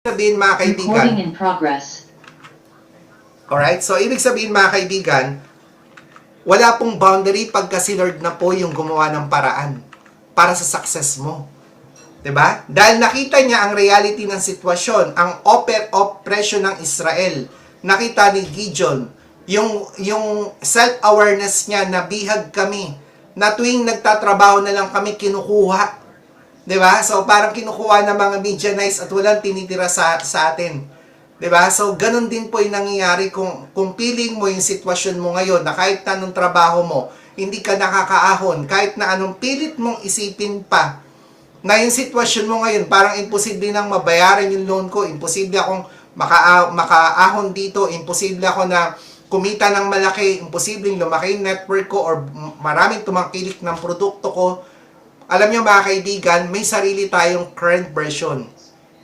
Sabihin mga kaibigan, Recording in progress. alright? So, ibig sabihin mga kaibigan, wala pong boundary pagka si Lord na po yung gumawa ng paraan para sa success mo. 'Di ba? Dahil nakita niya ang reality ng sitwasyon, ang oppression ng Israel. Nakita ni Gideon, yung self-awareness niya na bihag kami, na tuwing nagtatrabaho na lang kami kinukuha. 'Di ba? So parang kinukuha ng mga Midianites at walang tinitira sa atin. 'Di ba? So ganun din po 'yung nangyayari kung feeling mo 'yung sitwasyon mo ngayon na kahit anong trabaho mo, hindi ka nakakaahon, kahit na anong pilit mong isipin pa na yung sitwasyon mo ngayon, parang imposible nang mabayaran yung loan ko, imposible akong makaahon dito, imposible ako na kumita ng malaki, imposible lumaki yung network ko or maraming tumangkilik ng produkto ko. Alam nyo mga kaibigan, may sarili tayong current version.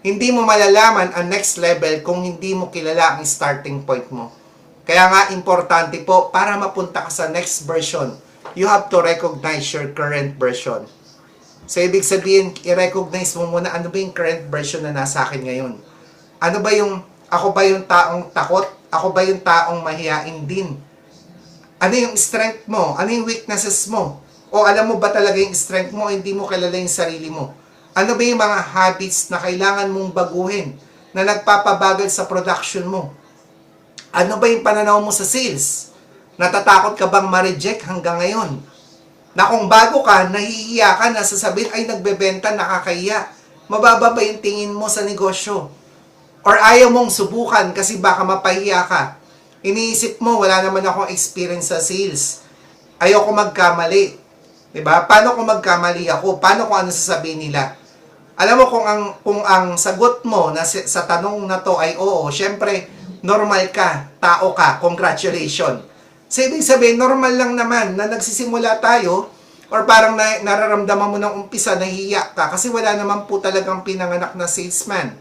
Hindi mo malalaman ang next level kung hindi mo kilala ang starting point mo. Kaya nga, importante po, para mapunta ka sa next version, you have to recognize your current version. So, ibig sabihin, i-recognize mo muna ano ba yung current version na nasa akin ngayon. Ano ba yung, ako ba yung taong takot? Ako ba yung taong mahihain din? Ano yung strength mo? Ano yung weaknesses mo? O alam mo ba talaga yung strength mo, hindi mo kilala yung sarili mo? Ano ba yung mga habits na kailangan mong baguhin na nagpapabagal sa production mo? Ano ba yung pananaw mo sa sales? Natatakot ka bang ma-reject hanggang ngayon? Na kung bago ka, nahihiya ka na sasabihin, ay nagbebenta, nakakahiya. Mababa ba yung tingin mo sa negosyo? Or ayaw mong subukan kasi baka mapahiya ka. Iniisip mo, wala naman akong experience sa sales. Ayoko magkamali. Diba? Paano kung magkamali ako? Paano kung ano sasabihin nila? Alam mo kung ang sagot mo na sa tanong na to ay oo, syempre, normal ka, tao ka, congratulations. So, ibig sabihin, normal lang naman na nagsisimula tayo or parang nararamdaman mo ng umpisa, nahihiya ka kasi wala naman po talagang pinanganak na salesman.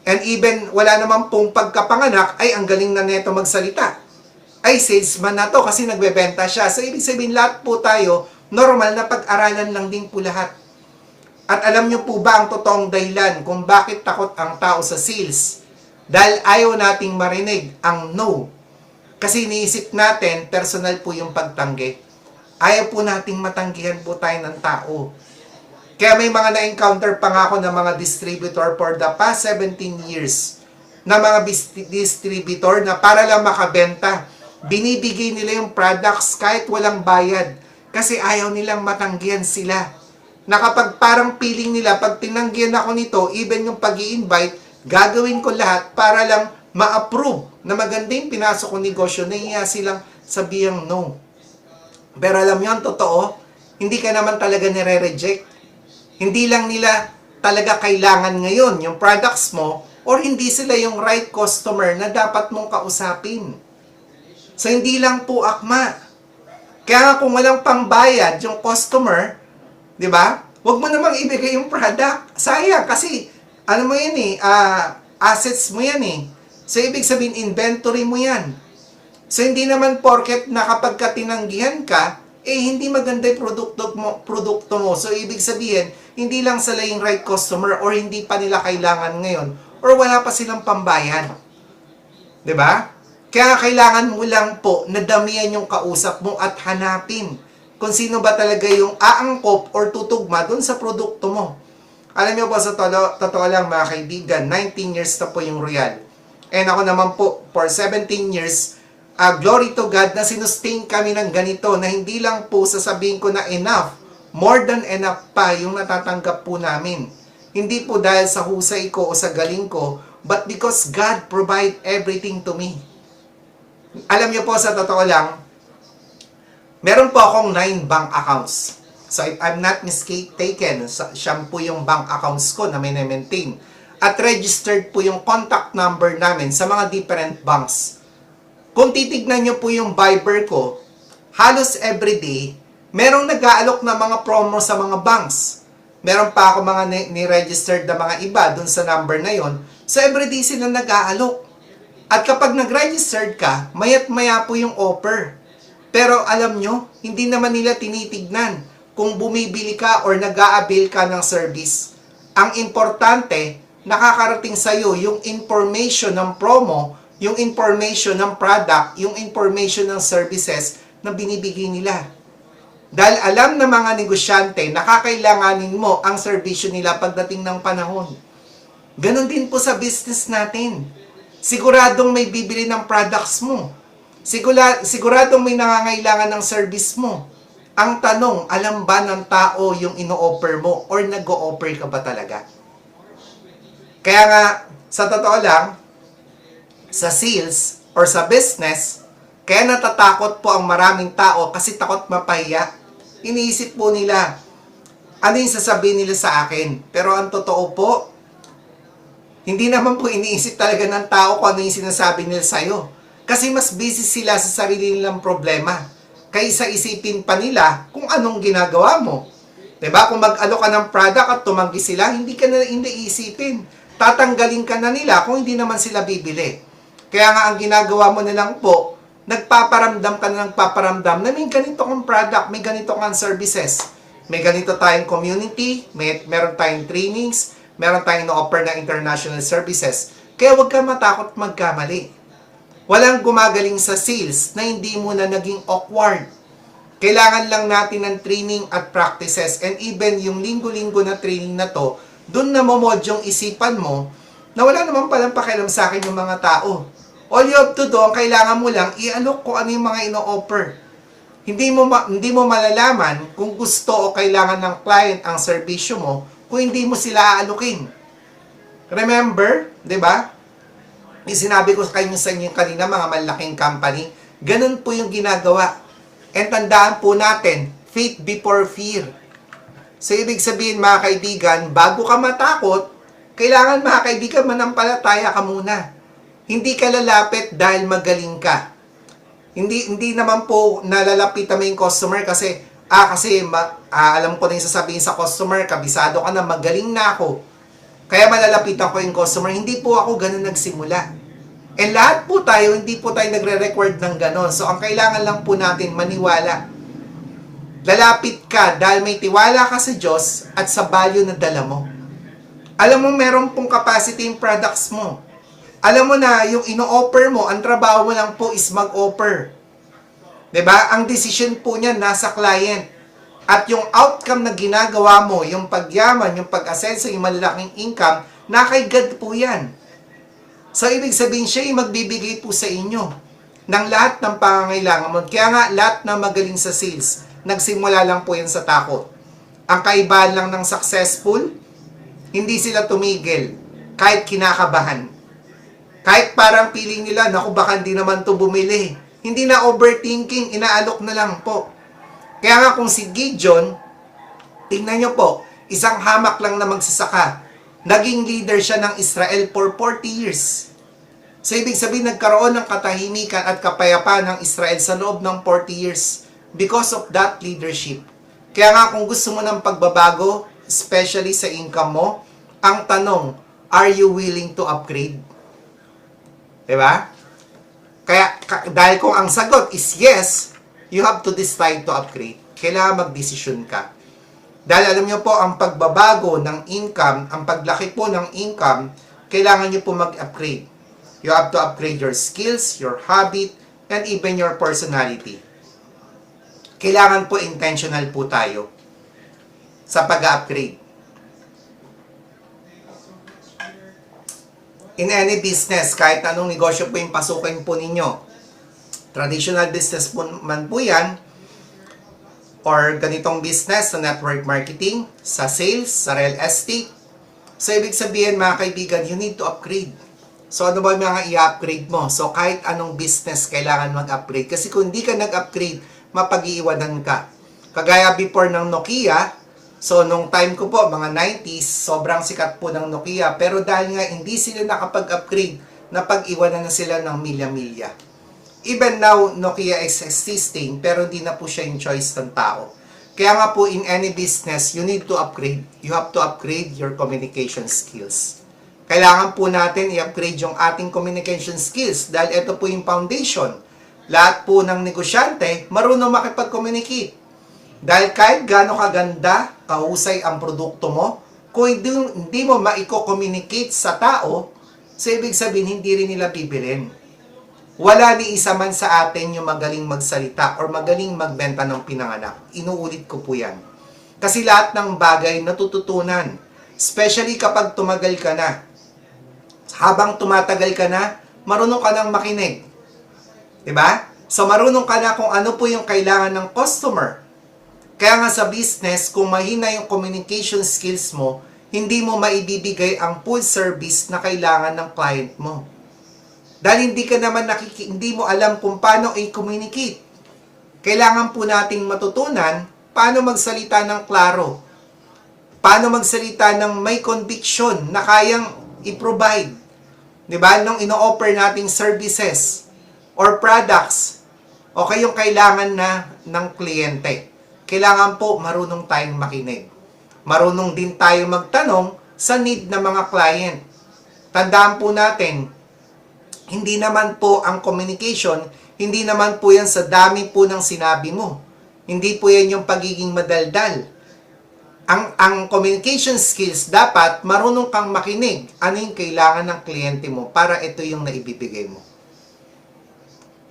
And even, wala naman pong pagkapanganak, ay ang galing na neto magsalita. Ay, salesman na to kasi nagbebenta siya. So, ibig sabihin, lahat po tayo, normal na pag-aralan lang din po lahat. At alam nyo po ba ang totoong dahilan kung bakit takot ang tao sa sales? Dahil ayaw nating marinig ang no. Kasi iniisip natin, personal po yung pagtanggi. Ayaw po nating matanggihan po tayo ng tao. Kaya may mga na-encounter pa nga ako ng mga distributor for the past 17 years na mga distributor na para lang makabenta, binibigay nila yung products kahit walang bayad kasi ayaw nilang matanggihan sila. Na kapag parang feeling nila, pag tinanggihan ako nito, even yung pag-i-invite, gagawin ko lahat para lang ma-approve na maganda yung pinasok kong negosyo, nahiya silang sabihang no. Pero alam nyo, ang totoo, hindi ka naman talaga nire-reject. Hindi lang nila talaga kailangan ngayon yung products mo or hindi sila yung right customer na dapat mong kausapin. So, hindi lang po akma. Kaya nga kung walang pangbayad yung customer, di ba? Huwag mo namang ibigay yung product. Sayang kasi, ano mo yan assets mo yan eh. So, ibig sabihin, inventory mo yan. So, hindi naman porket na kapag ka tinanggihan ka, hindi maganda yung produkto mo. So, ibig sabihin, hindi lang sila yung right customer or hindi pa nila kailangan ngayon or wala pa silang pambayad. 'Di ba? Kaya kailangan mo lang po na damihan yung kausap mo at hanapin kung sino ba talaga yung aangkop or tutugma dun sa produkto mo. Alam niyo po, sa totoo lang mga kaibigan, 19 years na po yung Royal. And ako naman po, for 17 years, glory to God na sinustain kami ng ganito na hindi lang po sasabihin ko na enough, more than enough pa yung natatanggap po namin. Hindi po dahil sa husay ko o sa galing ko, but because God provide everything to me. Alam niyo po, sa totoo lang, meron po akong 9 bank accounts. So if I'm not mistaken, siya po yung bank accounts ko na may na-maintain. At registered po yung contact number namin sa mga different banks. Kung titignan nyo po yung Viber ko, halos everyday, merong nag-aalok na mga promo sa mga banks. Meron pa ako mga ni-registered na mga iba dun sa number na yon. So everyday sila nag-aalok. At kapag nag-registered ka, mayat maya po yung offer. Pero alam nyo, hindi naman nila tinitignan kung bumibili ka or nag-a-avail ka ng service. Ang importante, nakakarating sa'yo yung information ng promo, yung information ng product, yung information ng services na binibigay nila. Dahil alam ng mga negosyante na kakailanganin mo ang serbisyo nila pagdating ng panahon. Ganon din po sa business natin. Siguradong may bibili ng products mo. Siguradong may nangangailangan ng service mo. Ang tanong, alam ba ng tao yung ino-offer mo or nag-o-offer ka ba talaga? Kaya nga, sa totoo lang, sa sales or sa business, kaya natatakot po ang maraming tao kasi takot mapahiya. Iniisip po nila, ano yung sasabihin nila sa akin? Pero ang totoo po, hindi naman po iniisip talaga ng tao kung ano yung sinasabi nila sa'yo. Kasi mas busy sila sa sarili nilang problema. Kaysa isipin pa nila kung anong ginagawa mo. 'Di ba? Kung mag-alok ka ng product at tumanggi sila, hindi ka na iniisipin. Tatanggalin ka na nila kung hindi naman sila bibili. Kaya nga ang ginagawa mo na lang po, nagpaparamdam ka na nagpaparamdam na may ganito kang product, may ganito kang services. May ganito tayong community, meron tayong trainings, meron tayong no-offer na international services. Kaya huwag ka matakot magkamali. Walang gumagaling sa sales na hindi mo na naging awkward. Kailangan lang natin ng training at practices and even yung linggo-linggo na training na to, dun na momod yung isipan mo na wala naman palang pakialam sa akin yung mga tao. All you have to do, ang kailangan mo lang, i-alok kung ano yung mga ino-offer. Hindi mo malalaman kung gusto o kailangan ng client ang serbisyo mo kung hindi mo sila aalukin. Remember, di ba? Sinabi ko sa inyo kanina, mga malaking company, ganun po yung ginagawa. And tandaan po natin, faith before fear. So, ibig sabihin mga kaibigan, bago ka matakot, kailangan mga kaibigan, manampalataya ka muna. Hindi ka lalapit dahil magaling ka. Hindi naman po nalalapitan mo yung customer kasi alam ko na yung sasabihin sa customer, kabisado ka na, magaling na ako. Kaya malalapitan ko yung customer. Hindi po ako ganun nagsimula. And lahat po tayo, hindi po tayo nagre-record ng ganon. So, ang kailangan lang po natin, maniwala. Lalapit ka dahil may tiwala ka sa Diyos at sa value na dala mo. Alam mo, meron pong capacity yung products mo. Alam mo na, yung ino-offer mo, ang trabaho mo lang po is mag-offer. 'Di ba? Ang decision po niya nasa client. At yung outcome na ginagawa mo, yung pagyaman, yung pag-asenso, yung malalaking income, na kay God po yan. So, ibig sabihin, siya yung magbibigay po sa inyo ng lahat ng pangangailangan mo. Kaya nga, lahat na magaling sa sales, nagsimula lang po yan sa takot. Ang kaibahan lang ng successful, hindi sila tumigil, kahit kinakabahan. Kahit parang feeling nila, naku, baka hindi naman to bumili. Hindi na overthinking, inaalok na lang po. Kaya nga kung si Gideon, tingnan nyo po, isang hamak lang na magsasaka, naging leader siya ng Israel for 40 years. So, ibig sabihin, nagkaroon ng katahimikan at kapayapaan ng Israel sa loob ng 40 years because of that leadership. Kaya nga, kung gusto mo ng pagbabago, especially sa income mo, ang tanong, are you willing to upgrade? Diba? Kaya, dahil kung ang sagot is yes, you have to decide to upgrade. Kailangan magdesisyon ka. Dahil alam nyo po, ang pagbabago ng income, ang paglaki po ng income, kailangan nyo po mag-upgrade. You have to upgrade your skills, your habit, and even your personality. Kailangan po intentional po tayo sa pag-upgrade. In any business, kahit anong negosyo po yung pasukin po ninyo, traditional business po man po yan, or ganitong business sa network marketing, sa sales, sa real estate. So, ibig sabihin mga kaibigan, you need to upgrade. So, ano ba yung mga i-upgrade mo? So, kahit anong business, kailangan mag-upgrade. Kasi kung hindi ka nag-upgrade, mapag-iiwanan ka. Kagaya before ng Nokia, so, nung time ko po, mga 90s, sobrang sikat po ng Nokia. Pero dahil nga hindi sila nakapag-upgrade, napag-iwanan na sila ng milya-milya. Even now, Nokia is existing, pero hindi na po siya yung choice ng tao. Kaya nga po, in any business, you need to upgrade. You have to upgrade your communication skills. Kailangan po natin i-upgrade yung ating communication skills dahil ito po yung foundation. Lahat po ng negosyante, marunong makipag-communicate. Dahil kahit gaano kaganda, kahusay ang produkto mo, Kung hindi mo maiko-communicate sa tao, so ibig sabihin, hindi rin nila bibilin. Wala ni isa man sa atin yung magaling magsalita or magaling magbenta ng pinanganak. Inuulit ko po yan. Kasi lahat ng bagay natututunan. Especially kapag tumagal ka na. Habang tumatagal ka na, marunong ka nang makinig. Diba? So marunong ka na kung ano po yung kailangan ng customer. Kaya nga sa business, kung mahina yung communication skills mo, hindi mo maibibigay ang full service na kailangan ng client mo. Dahil hindi ka naman hindi mo alam kung paano i-communicate. Kailangan po nating matutunan paano magsalita ng klaro. Paano magsalita ng may conviction na kayang i-provide. Diba? Nung ino-offer nating services or products, o kayong kailangan na ng kliyente. Kailangan po marunong tayong makinig. Marunong din tayo magtanong sa need ng mga client. Tandaan po natin, hindi naman po ang communication, hindi naman po yan sa dami po ng sinabi mo. Hindi po yan yung pagiging madaldal. Ang communication skills, dapat marunong kang makinig. Ano yung kailangan ng kliyente mo para ito yung naibibigay mo.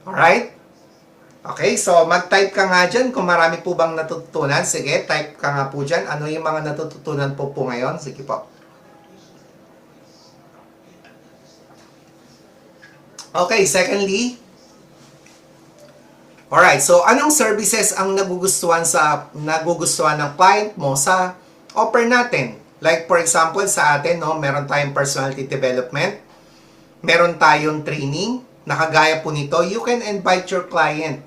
Alright? Okay, so mag-type ka nga dyan kung marami po bang natututunan. Sige, type ka nga po dyan. Ano yung mga natututunan po ngayon? Sige po. Okay, secondly, alright, so anong services ang nagugustuhan ng client mo sa offer natin? Like for example, sa atin, no, meron tayong personality development, meron tayong training, nakagaya po nito, you can invite your client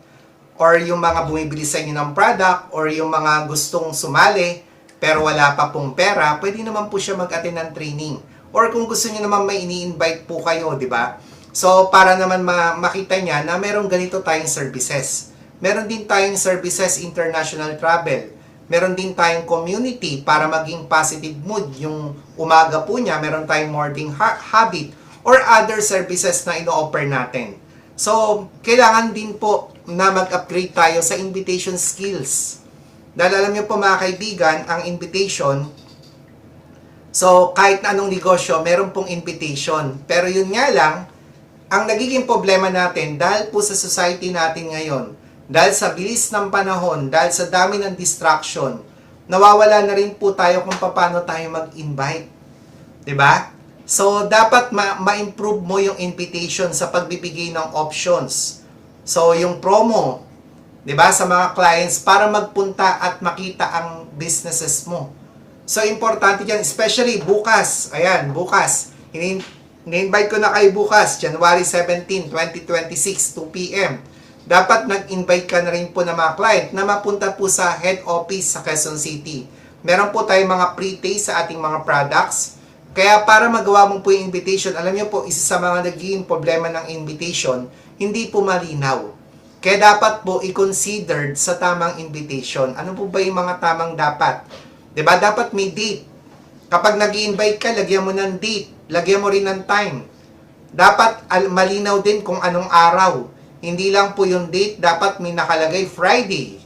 or yung mga bumibili sa inyo ng product or yung mga gustong sumali pero wala pa pong pera, pwede naman po siya mag-attend ng training. Or kung gusto niyo naman may ini-invite po kayo, di ba? So, para naman makita niya na merong ganito tayong services. Meron din tayong services international travel. Meron din tayong community para maging positive mood. Yung umaga po niya, meron tayong morning habit or other services na ino-offer natin. So, kailangan din po na mag-upgrade tayo sa invitation skills. Dahil alam niyo po mga kaibigan, ang invitation, so kahit na anong negosyo, meron pong invitation. Pero yun nga lang, ang nagiging problema natin dahil po sa society natin ngayon, dahil sa bilis ng panahon, dahil sa dami ng distraction, nawawala na rin po tayo kung paano tayo mag-invite. 'Di ba? So, dapat ma-improve mo yung invitation sa pagbibigay ng options. So, yung promo, 'di ba, sa mga clients para magpunta at makita ang businesses mo. So, importante yan, especially bukas. Ayan, bukas. Ini-invite ko na kayo bukas, January 17, 2026, 2 p.m. Dapat nag-invite ka na rin po ng mga client na mapunta po sa head office sa Quezon City. Meron po tayong mga pre-taste sa ating mga products. Kaya para magawa mo po yung invitation, alam niyo po, isa sa mga naging problema ng invitation, hindi po malinaw. Kaya dapat po i-considered sa tamang invitation. Ano po ba yung mga tamang dapat? 'Di ba? Dapat may date. Kapag nag-i-invite ka, lagyan mo ng date. Lagyan mo rin ng time. Dapat malinaw din kung anong araw. Hindi lang po yung date, dapat may nakalagay Friday.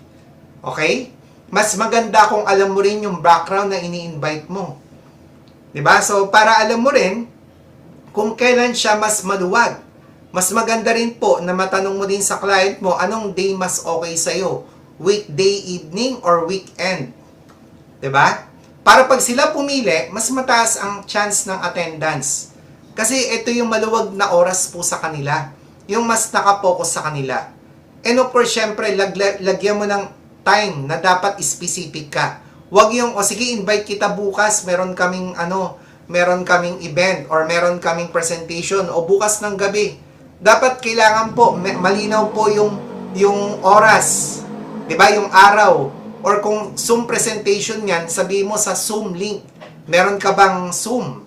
Okay? Mas maganda kung alam mo rin yung background na ini-invite mo. 'Di ba? So, para alam mo rin kung kailan siya mas maluwag. Mas maganda rin po na matanong mo din sa client mo anong day mas okay sa'yo. Weekday evening or weekend. 'Di ba? Para pag sila pumili, mas mataas ang chance ng attendance. Kasi ito yung maluwag na oras po sa kanila. Yung mas nakapokus sa kanila. And of course, syempre, lagyan mo ng time na dapat specific ka. Huwag yung, sige, invite kita bukas, meron kaming event or meron kaming presentation o bukas ng gabi. Dapat kailangan po, malinaw po yung oras. 'Di ba? Yung araw. Or kung Zoom presentation yan, sabihin mo sa Zoom link. Meron ka bang Zoom?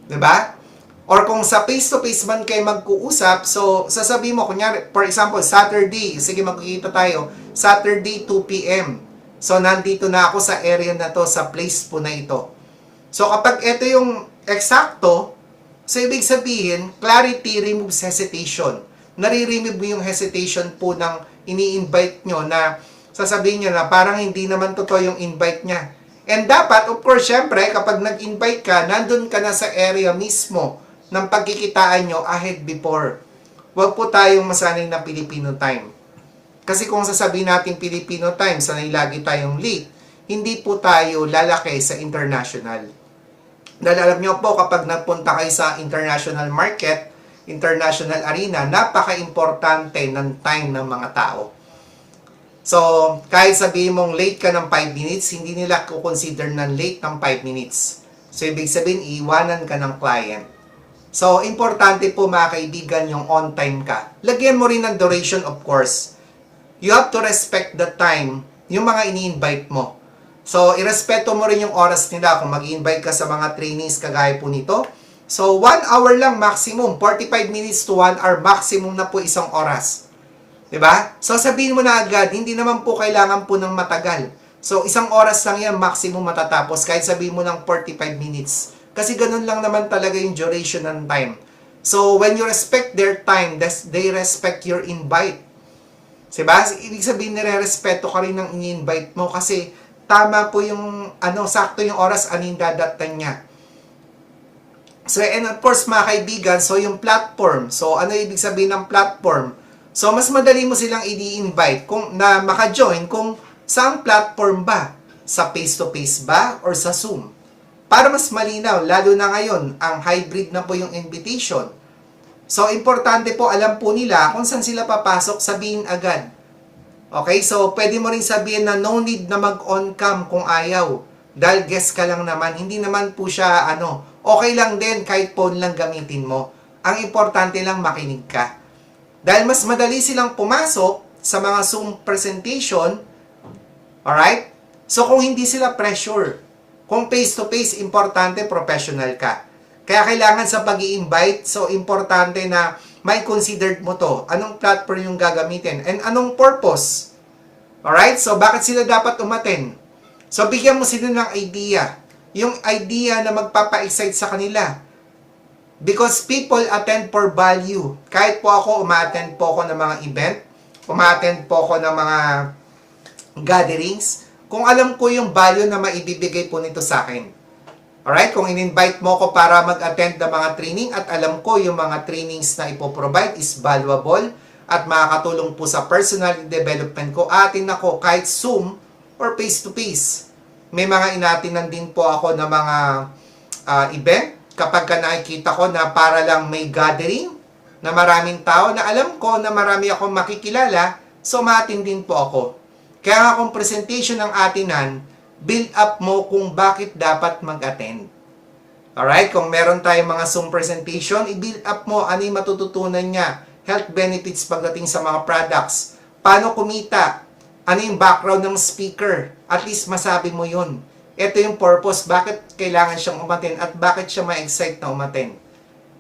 'Di ba? Or kung sa face-to-face man kayo magkuusap, so sasabihin mo, kunyari, for example, Saturday, sige magkikita tayo, Saturday 2 p.m. So nandito na ako sa area na to, sa place po na ito. So kapag ito yung eksakto, so ibig sabihin, clarity removes hesitation. Nare-remove mo yung hesitation po ng ini-invite nyo na sasabihin nyo na parang hindi naman totoo yung invite niya. And dapat, of course, syempre, kapag nag-invite ka, nandun ka na sa area mismo ng pagkikitaan nyo ahead before. Huwag po tayong masanay na Filipino time. Kasi kung sasabihin natin Filipino time, sanay lagi tayong late, hindi po tayo lalaki sa international. Dahil alam nyo po, kapag nagpunta kayo sa international market, international arena, napaka-importante ng time ng mga tao. So, kahit sabihin mong late ka ng 5 minutes, hindi nila consider ng late ng 5 minutes. So, ibig sabihin, iiwanan ka ng client. So, importante po mga kaibigan yung on time ka. Lagyan mo rin ng duration, of course. You have to respect the time, yung mga ini-invite mo. So, irespeto mo rin yung oras nila kung mag-invite ka sa mga trainings kagaya po nito. So, 1 hour lang maximum. 45 minutes to 1 hour maximum na po isang oras. Diba? So, sabihin mo na agad, hindi naman po kailangan po ng matagal. So, isang oras lang yan, maximum matatapos. Kahit sabihin mo ng 45 minutes. Kasi ganun lang naman talaga yung duration ng time. So, when you respect their time, they respect your invite. Diba? Ibig sabihin, nire-respeto ka rin ng ini-invite mo kasi tama po yung, sakto yung oras, yung dadatan niya. So, and of course, mga kaibigan, so yung platform. So, ano ibig sabihin ng platform? So, mas madali mo silang i-invite na maka-join kung saang platform ba? Sa face-to-face ba? Or sa Zoom? Para mas malinaw, lalo na ngayon, ang hybrid na po yung invitation. So, importante po, alam po nila kung saan sila papasok, sabihin agad. Okay? So, pwede mo rin sabihin na no need na mag-on cam kung ayaw. Dahil guest ka lang naman. Hindi naman po siya, okay lang din kahit phone lang gamitin mo. Ang importante lang makinig ka. Dahil mas madali silang pumasok sa mga Zoom presentation, alright? So, kung hindi sila pressure, kung face-to-face, importante, professional ka. Kaya kailangan sa pag-i-invite, so importante na may considered mo to. Anong platform yung gagamitin? And anong purpose? Alright? So, bakit sila dapat umattend? So, bigyan mo sila ng idea. Yung idea na magpapa-excite sa kanila. Because people attend for value. Kahit po ako, uma-attend po ako ng mga event, uma-attend po ako ng mga gatherings, kung alam ko yung value na maibibigay po nito sa akin. Alright? Kung in-invite mo ko para mag-attend ng mga training at alam ko yung mga trainings na ipoprovide is valuable at makakatulong po sa personal development ko, atin ako kahit Zoom or face-to-face. May mga inatinan din po ako ng mga event kapag ka nakikita ko na para lang may gathering na maraming tao na alam ko na marami akong makikilala, so maatin din po ako. Kaya nga kung presentation ng atinan, build up mo kung bakit dapat mag-attend. Alright? Kung meron tayong mga Zoom presentation, i-build up mo ano yung matututunan niya. Health benefits pagdating sa mga products. Paano kumita? Ano yung background ng speaker? At least masabi mo yun. Ito yung purpose, bakit kailangan siyang umattend at bakit siya ma-excite na umattend.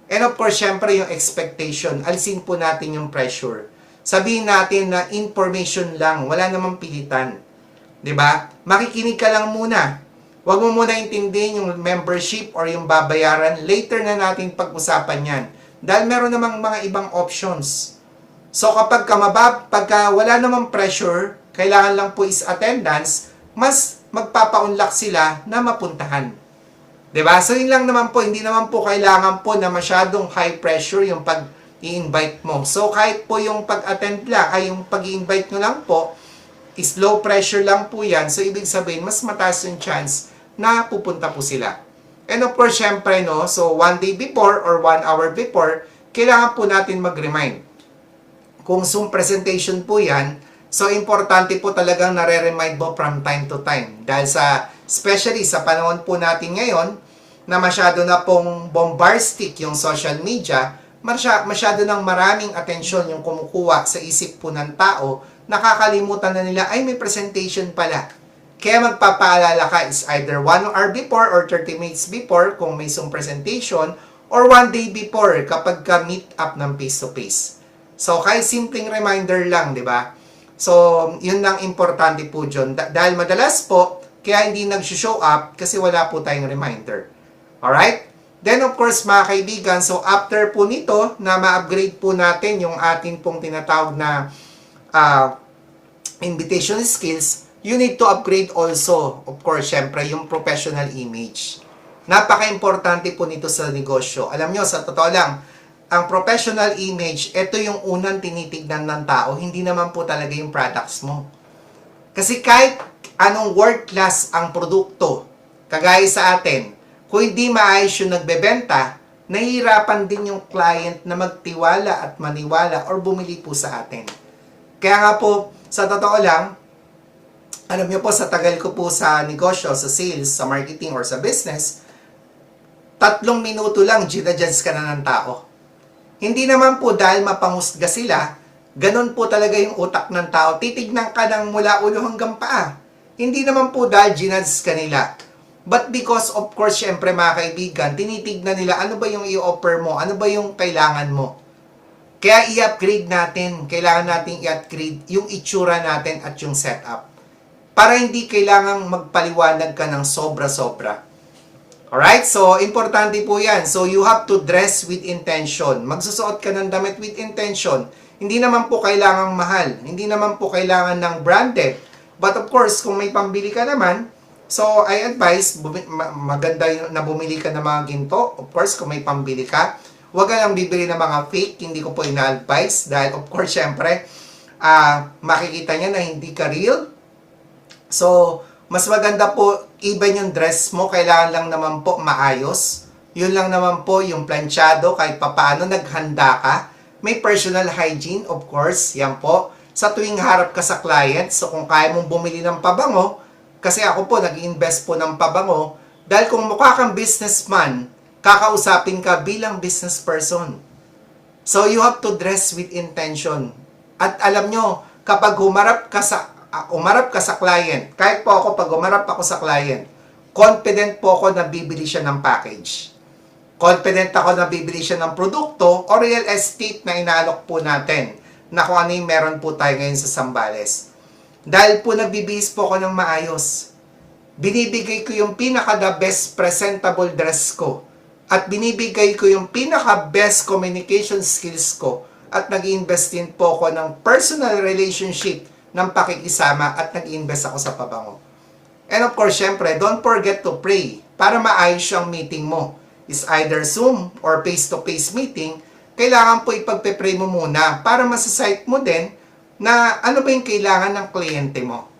And of course, syempre yung expectation. Alisin po natin yung pressure. Sabihin natin na information lang, wala namang pilitan. 'Di ba? Makikinig ka lang muna. Huwag mo muna intindihin yung membership or yung babayaran. Later na natin pag-usapan yan. Dahil meron namang mga ibang options. So kapag pagka wala namang pressure, kailangan lang po is attendance, mas magpapaunlak sila na mapuntahan. 'Di ba? So yun lang naman po, hindi naman po kailangan po na masyadong high pressure yung pag-i-invite mo. So kahit po yung pag-attend lang, ay yung pag-i-invite nyo lang po, is low pressure lang po yan. So ibig sabihin, mas mataas yung chance na pupunta po sila. And of course, syempre, no, so 1 day before or 1 hour before, kailangan po natin mag-remind. Kung Zoom presentation po yan, so, importante po talagang nare-remind mo from time to time. Dahil especially sa panahon po natin ngayon, na masyado na pong bombastic yung social media, masyado ng maraming atensyon yung kumukuha sa isip po ng tao, nakakalimutan na nila, ay may presentation pala. Kaya magpapaalala ka is either 1 hour before or 30 minutes before kung may Zoom presentation, or 1 day before kapag ka meet up ng face-to-face. So, kahit simpleng reminder lang, di ba? So, yun lang importante po dyan. Dahil madalas po, kaya hindi nag-show up kasi wala po tayong reminder. Alright? Then, of course, mga kaibigan, so after po nito, na ma-upgrade po natin yung atin pong tinatawag na invitation skills, you need to upgrade also, of course, syempre, yung professional image. Napaka-importante po nito sa negosyo. Alam nyo, sa totoo lang, ang professional image, ito yung unang tinitignan ng tao, hindi naman po talaga yung products mo. Kasi kahit anong world class ang produkto, kagaya sa atin, kung hindi maayos yung nagbebenta, nahihirapan din yung client na magtiwala at maniwala or bumili po sa atin. Kaya nga po, sa totoo lang, alam niyo po, sa tagal ko po sa negosyo, sa sales, sa marketing, or sa business, 3 minuto lang, ginajudge ka na ng tao. Hindi naman po dahil mapangusga sila, ganun po talaga yung utak ng tao. Titignan ka ng mula ulo hanggang paa. Hindi naman po dahil ginudge ka nila. But because, of course, syempre mga kaibigan, tinitignan nila ano ba yung i-offer mo, ano ba yung kailangan mo. Kaya i-upgrade natin, kailangan natin i-upgrade yung itsura natin at yung setup. Para hindi kailangang magpaliwanag ka ng sobra-sobra. Alright? So, importante po yan. So, you have to dress with intention. Magsusuot ka ng damit with intention. Hindi naman po kailangang mahal. Hindi naman po kailangan ng branded. But of course, kung may pambili ka naman, so I advise, maganda na bumili ka ng mga ginto. Of course, kung may pambili ka, huwag ka lang bibili ng mga fake. Hindi ko po ina-advise. Dahil of course, syempre, makikita niya na hindi ka real. So, mas maganda po, even yung dress mo, kailangan lang naman po maayos. Yun lang naman po, yung planchado, kahit papaano naghanda ka. May personal hygiene, of course, yan po. Sa tuwing harap ka sa client, so kung kaya mong bumili ng pabango, kasi ako po, nag-invest po ng pabango, dahil kung mukha kang businessman, kakausapin ka bilang business person. So, you have to dress with intention. At alam nyo, kapag umarap ka sa client, kahit po ako, pag umarap ako sa client, confident po ako na bibili siya ng package. Confident ako na bibili siya ng produkto o real estate na inalok po natin na kung ano yung meron po tayo ngayon sa Zambales. Dahil po nagbibihis po ako ng maayos. Binibigay ko yung pinaka-the best presentable dress ko at binibigay ko yung pinaka-best communication skills ko at nag-invest din po ako ng personal relationship ng pakikisama at nag-invest ako sa pabango. And of course, syempre, don't forget to pray para maayos yung meeting mo. Is either Zoom or face-to-face meeting, kailangan po ipagpe-pray mo muna para masasight mo din na ano ba yung kailangan ng kliyente mo.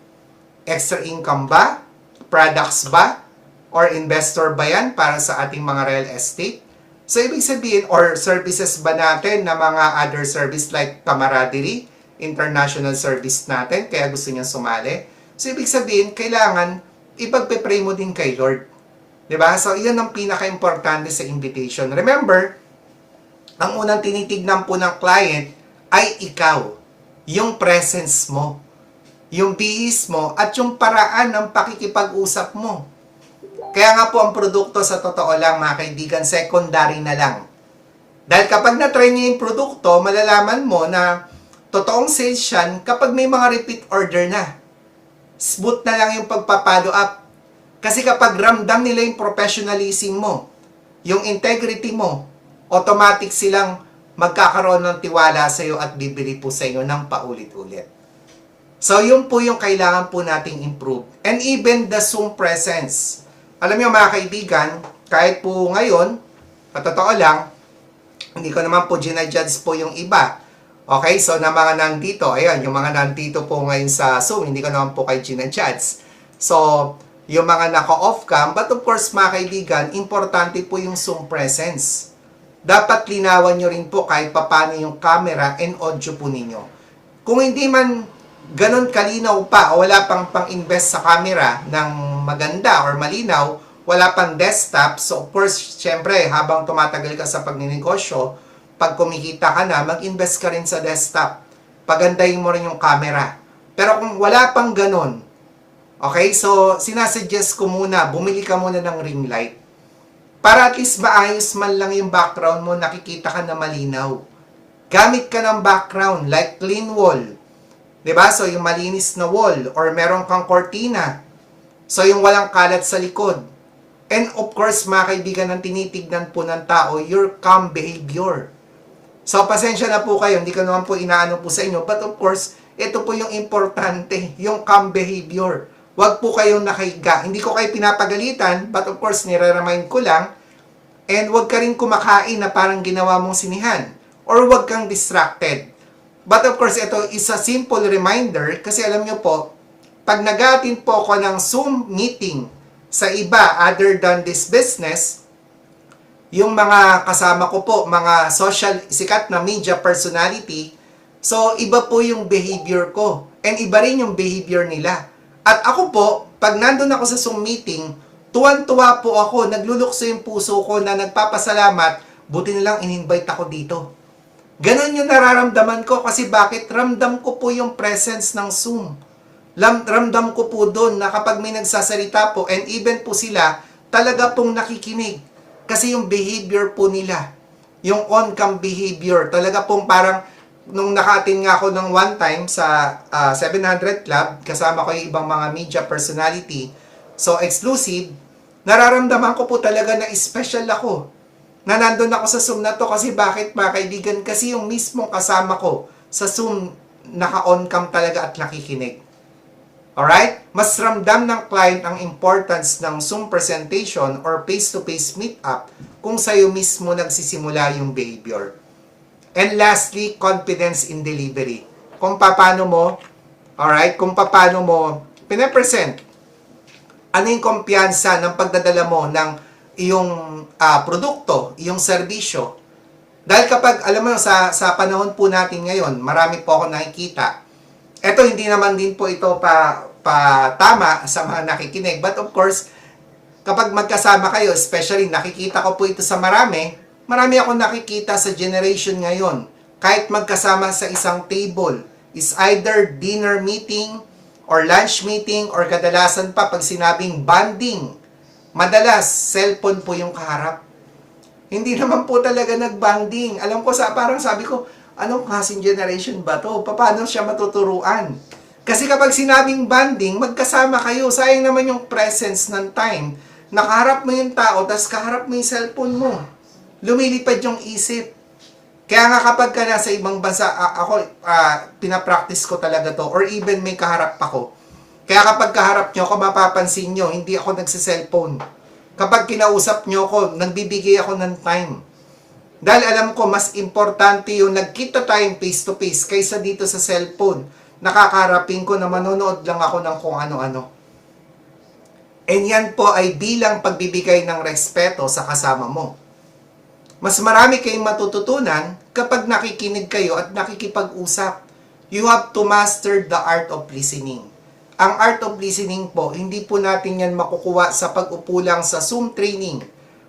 Extra income ba? Products ba? Or investor ba yan para sa ating mga real estate? So, ibig sabihin, or services ba natin na mga other service like camaraderie, international service natin, kaya gusto niya sumali. So, ibig sabihin, kailangan ipagpe-pray mo din kay Lord. Diba? So, iyan ang pinaka-importante sa invitation. Remember, ang unang tinitignan po ng client ay ikaw. Yung presence mo. Yung bihis mo at yung paraan ng pakikipag-usap mo. Kaya nga po ang produkto sa totoo lang, mga kaibigan, secondary na lang. Dahil kapag na-try niyo yung produkto, malalaman mo na totoong sales yan kapag may mga repeat order na. Smooth na lang yung pagpapalo up. Kasi kapag ramdam nila yung professionalism mo, yung integrity mo, automatic silang magkakaroon ng tiwala sa iyo at bibili po sa iyo ng paulit-ulit. So, yun po yung kailangan po nating improve. And even the Zoom presence. Alam niyo mga kaibigan, kahit po ngayon, patotoo lang, hindi ko naman po ginajudge po yung iba. Okay, so na mga nandito, ayan, yung mga nandito po ngayon sa Zoom, hindi ko naman po kayo ginajudge. So, yung mga naka-off cam, but of course mga kaibigan, importante po yung Zoom presence. Dapat linawan nyo rin po kahit papano yung camera and audio po ninyo. Kung hindi man ganun kalinaw pa o wala pang invest sa camera ng maganda or malinaw, wala pang desktop, so of course, syempre, habang tumatagal ka sa pagninegosyo, pag kumikita ka na, mag-invest ka rin sa desktop. Pagandahin mo rin yung camera. Pero kung wala pang ganun, okay, so sinasuggest ko muna, bumili ka muna ng ring light. Para at least maayos man lang yung background mo, nakikita ka na malinaw. Gamit ka ng background, like clean wall. 'Di ba? So yung malinis na wall, or meron kang cortina. So yung walang kalat sa likod. And of course, mga kaibigan, ang tinitignan po ng tao, your calm behavior. So pasensya na po kayo, hindi ko naman po inaano po sa inyo, but of course, ito po yung importante, yung calm behavior. Huwag po kayong nakahiga. Hindi ko kayo pinapagalitan, but of course, nire-remind ko lang. And huwag ka rin kumakain na parang ginawa mong sinihan. Or huwag kang distracted. But of course, ito is a simple reminder kasi alam nyo po, pag nag-attend po ako ng Zoom meeting sa iba other than this business, yung mga kasama ko po, mga social, sikat na media personality, so iba po yung behavior ko. And iba rin yung behavior nila. At ako po, pag nandun ako sa Zoom meeting, tuwan-tuwa po ako, naglulukso yung puso ko na nagpapasalamat, buti nilang in-invite ako dito. Ganon yung nararamdaman ko kasi bakit? Ramdam ko po yung presence ng Zoom. Ramdam ko po doon na kapag may nagsasalita po, and even po sila, talaga pong nakikinig. Kasi yung behavior po nila, yung on-cam behavior, talaga pong parang, nung naka-attend nga ako ng one time sa 700 Club, kasama ko yung ibang mga media personality, so exclusive, nararamdaman ko po talaga na special ako. Na nandun ako sa Zoom na to kasi bakit mga kaibigan? Kasi yung mismong kasama ko sa Zoom, naka-on cam talaga at nakikinig. Alright? Mas ramdam ng client ang importance ng Zoom presentation or face-to-face meet-up kung sa'yo mismo nagsisimula yung behavior. And lastly, confidence in delivery. Kung paano mo, alright, kung paano mo pinapresent, ano yung kumpiyansa ng pagdadala mo ng iyong produkto, iyong serbisyo. Dahil kapag, alam mo, sa panahon po natin ngayon, marami po ako nakikita. Ito, hindi naman din po ito tama sa mga nakikinig. But of course, kapag magkasama kayo, especially nakikita ko po ito sa marami akong nakikita sa generation ngayon. Kahit magkasama sa isang table, is either dinner meeting, or lunch meeting, or kadalasan pa pag sinabing bonding, madalas, cellphone po yung kaharap. Hindi naman po talaga nag-bonding. Alam ko, parang sabi ko, anong klaseng generation ba to? Paano siya matuturuan? Kasi kapag sinabing bonding, magkasama kayo. Sayang naman yung presence ng time. Nakaharap mo yung tao, tapos kaharap mo yung cellphone mo. Lumilipad yung isip. Kaya nga kapag ka nasa ibang bansa, ako, pinapractice ko talaga to, or even may kaharap ako. Kaya kapag kaharap nyo ako, mapapansin nyo, hindi ako nagsiselfone. Kapag kinausap nyo ako, nagbibigay ako ng time. Dahil alam ko, mas importante yung nagkita tayong face-to-face kaysa dito sa cellphone. Nakakaharapin ko na manonood lang ako ng kung ano-ano. And yan po ay bilang pagbibigay ng respeto sa kasama mo. Mas marami kayong matututunan kapag nakikinig kayo at nakikipag-usap. You have to master the art of listening. Ang art of listening po, hindi po natin yan makukuha sa pag-upo lang sa Zoom training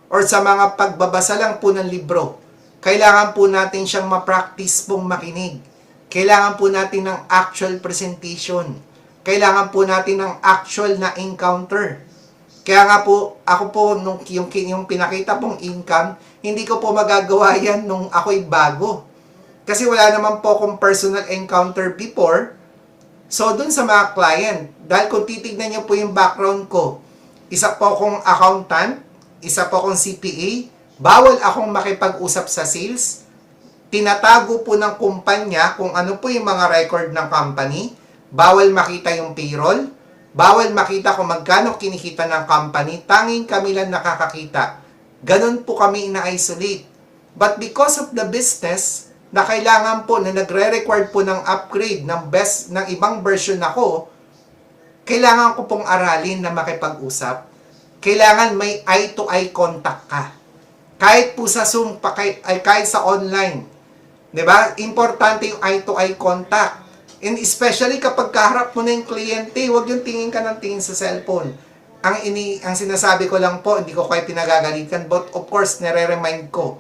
or sa mga pagbabasa lang po ng libro. Kailangan po natin siyang ma-practice pong makinig. Kailangan po natin ng actual presentation. Kailangan po natin ng actual na encounter. Kaya nga po, ako po, yung pinakita pong income, hindi ko po magagawa yan nung ako'y bago. Kasi wala naman po akong personal encounter before. So, dun sa mga client, dahil kung titignan niyo po yung background ko, isa po akong accountant, isa po akong CPA, bawal akong makipag-usap sa sales, tinatago po ng kumpanya kung ano po yung mga record ng company, bawal makita yung payroll, bawal makita kung magkano kinikita ng company, tanging kami lang nakakakita. Ganon po kami ina-isolate. But because of the business, na kailangan po, na nagre-require po ng upgrade ng ibang version ako, kailangan ko pong aralin na makipag-usap. Kailangan may eye-to-eye contact ka. Kahit po sa Zoom, kahit sa online. 'Di ba? Importante yung eye-to-eye contact. And especially kapag kaharap mo na yung kliyente, huwag yung tingin ka ng tingin sa cellphone. Ang sinasabi ko lang po, hindi ko kayo pinagagalitan, but of course, nire-remind ko.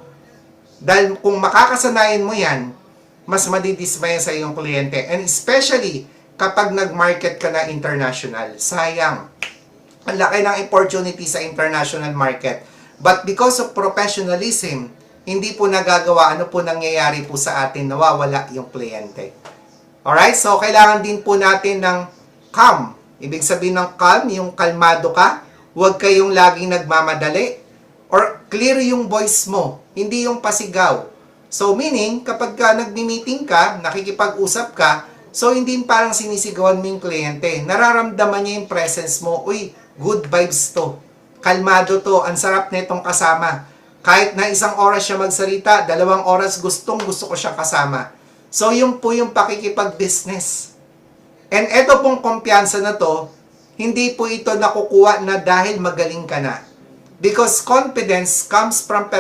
Dahil kung makakasanayan mo yan, mas madidismaya sa iyong kliyente. And especially, kapag nag-market ka na international, sayang. Ang laki ng opportunity sa international market. But because of professionalism, hindi po nagagawa, ano po nangyayari po sa atin, nawawala yung kliyente. Alright? So, kailangan din po natin ng calm. Ibig sabihin ng calm, yung kalmado ka, huwag kayong laging nagmamadali, or clear yung voice mo, hindi yung pasigaw. So, meaning, kapag ka nagmi-meeting ka, nakikipag-usap ka, So, hindi parang sinisigawan mo yung kliyente. Nararamdaman niya yung presence mo. Uy, good vibes to. Kalmado to. Ang sarap na itong kasama. Kahit na 1 oras siya magsalita, 2 oras gusto ko siya kasama. So, yun po yung pakikipag-business. And eto pong kumpiyansa na to, hindi po ito nakukuha na dahil magaling ka na. Because confidence comes from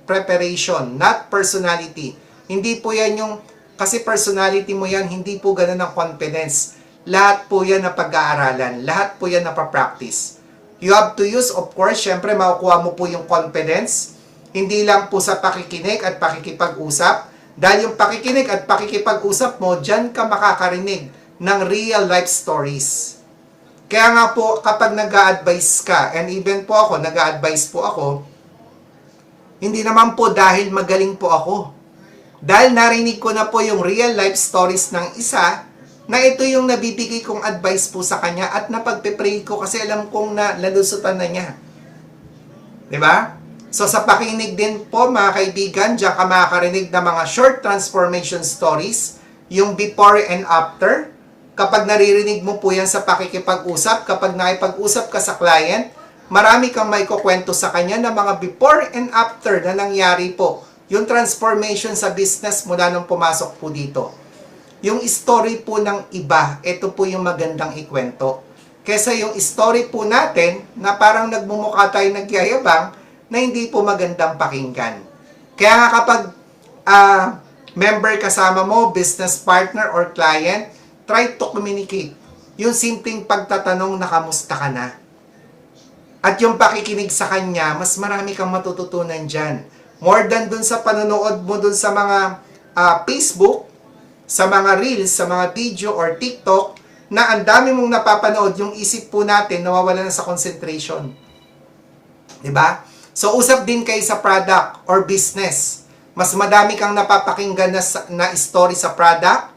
preparation, not personality. Hindi po yan yung, kasi personality mo yan, hindi po ganun ang confidence. Lahat po yan na pag-aaralan. Lahat po yan na pa-practice. You have to use, of course, syempre makukuha mo po yung confidence. Hindi lang po sa pakikinig at pakikipag-usap. Dahil yung pakikinig at pakikipag-usap mo, dyan ka makakarinig ng real life stories. Kaya nga po, kapag nag-a-advise ka, and even po ako, nag-a-advise po ako, hindi naman po dahil magaling po ako. Dahil narinig ko na po yung real life stories ng isa, na ito yung nabibigay kong advice po sa kanya at napagpe-pray ko kasi alam kong nalusutan na niya. Diba? So sa pakinig din po mga kaibigan, diyan ka makakarinig ng mga short transformation stories, yung before and after. Kapag naririnig mo po yan sa pakikipag-usap, kapag nakipag-usap ka sa client, marami kang maikukwento sa kanya ng mga before and after na nangyari po. Yung transformation sa business mula nung pumasok po dito. Yung story po ng iba, ito po yung magandang ikwento. Kesa yung story po natin na parang nagmumukha tayo nagyayabang na hindi po magandang pakinggan. Kaya nga kapag member kasama mo, business partner or client, try to communicate. Yung simpleng pagtatanong na kamusta ka na. At yung pakikinig sa kanya, mas marami kang matututunan dyan. More than dun sa panonood mo dun sa mga Facebook, sa mga Reels, sa mga video or TikTok, na ang dami mong napapanood, yung isip po natin nawawala na sa concentration. Diba? So, usap din kayo sa product or business. Mas madami kang napapakinggan na story sa product,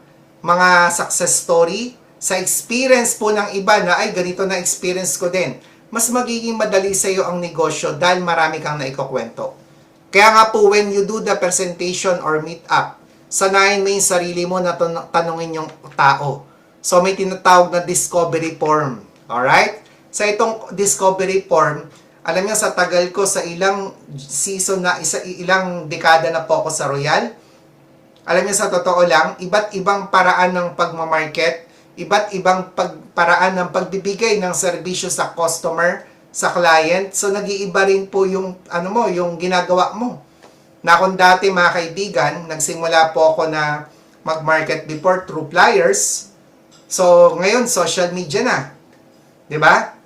mga success story, sa experience po ng iba na, ay, ganito na experience ko din. Mas magiging madali sa iyo ang negosyo dahil marami kang naikukwento. Kaya nga po, when you do the presentation or meet up, sanayin mo yung sarili mo na tanungin yung tao. So, may tinatawag na discovery form. Alright? Sa itong discovery form, alam niyo, sa tagal ko, sa ilang season na, ilang dekada na po ako sa Royal, alam niyo, sa totoo lang, iba't ibang paraan ng pagmamarket, iba't ibang paraan ng pagbibigay ng serbisyo sa customer, sa client. So, nag-iiba rin po yung, yung ginagawa mo. Na kung dati, mga kaibigan, nagsimula po ako na mag-market before through flyers. So, ngayon, social media na. 'Di ba?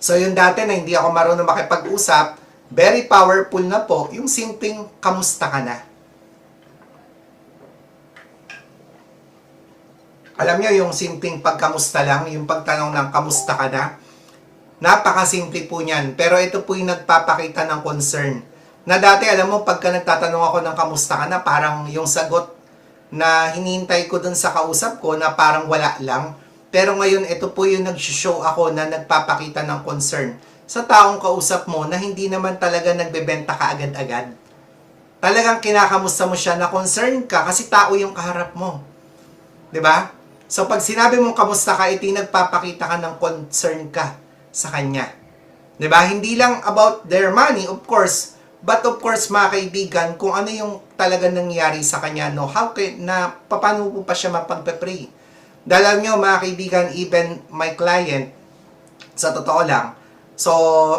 So, yung dati na hindi ako marunong makipag-usap, very powerful na po yung simpleng kamusta ka na. Alam niyo, yung simpleng pagkamusta lang, yung pagtanong ng kamusta ka na, napakasimple po niyan. Pero ito po yung nagpapakita ng concern. Na dati, alam mo, pagka nagtatanong ako ng kamusta ka na, parang yung sagot na hinihintay ko dun sa kausap ko na parang wala lang. Pero ngayon, ito po yung nag-show ako na nagpapakita ng concern sa taong kausap mo na hindi naman talaga nagbebenta ka agad-agad. Talagang kinakamusta mo siya na concern ka kasi tao yung kaharap mo. 'Di ba? So, pag sinabi mong kamusta ka, ito yung nagpapakita ka ng concern ka sa kanya. 'Di ba? Hindi lang about their money, of course, but of course, mga kaibigan, kung ano yung talaga nangyari sa kanya, no, paano po pa siya mapagpe-pray. Dahil alam nyo, mga kaibigan, even my client, sa totoo lang, so,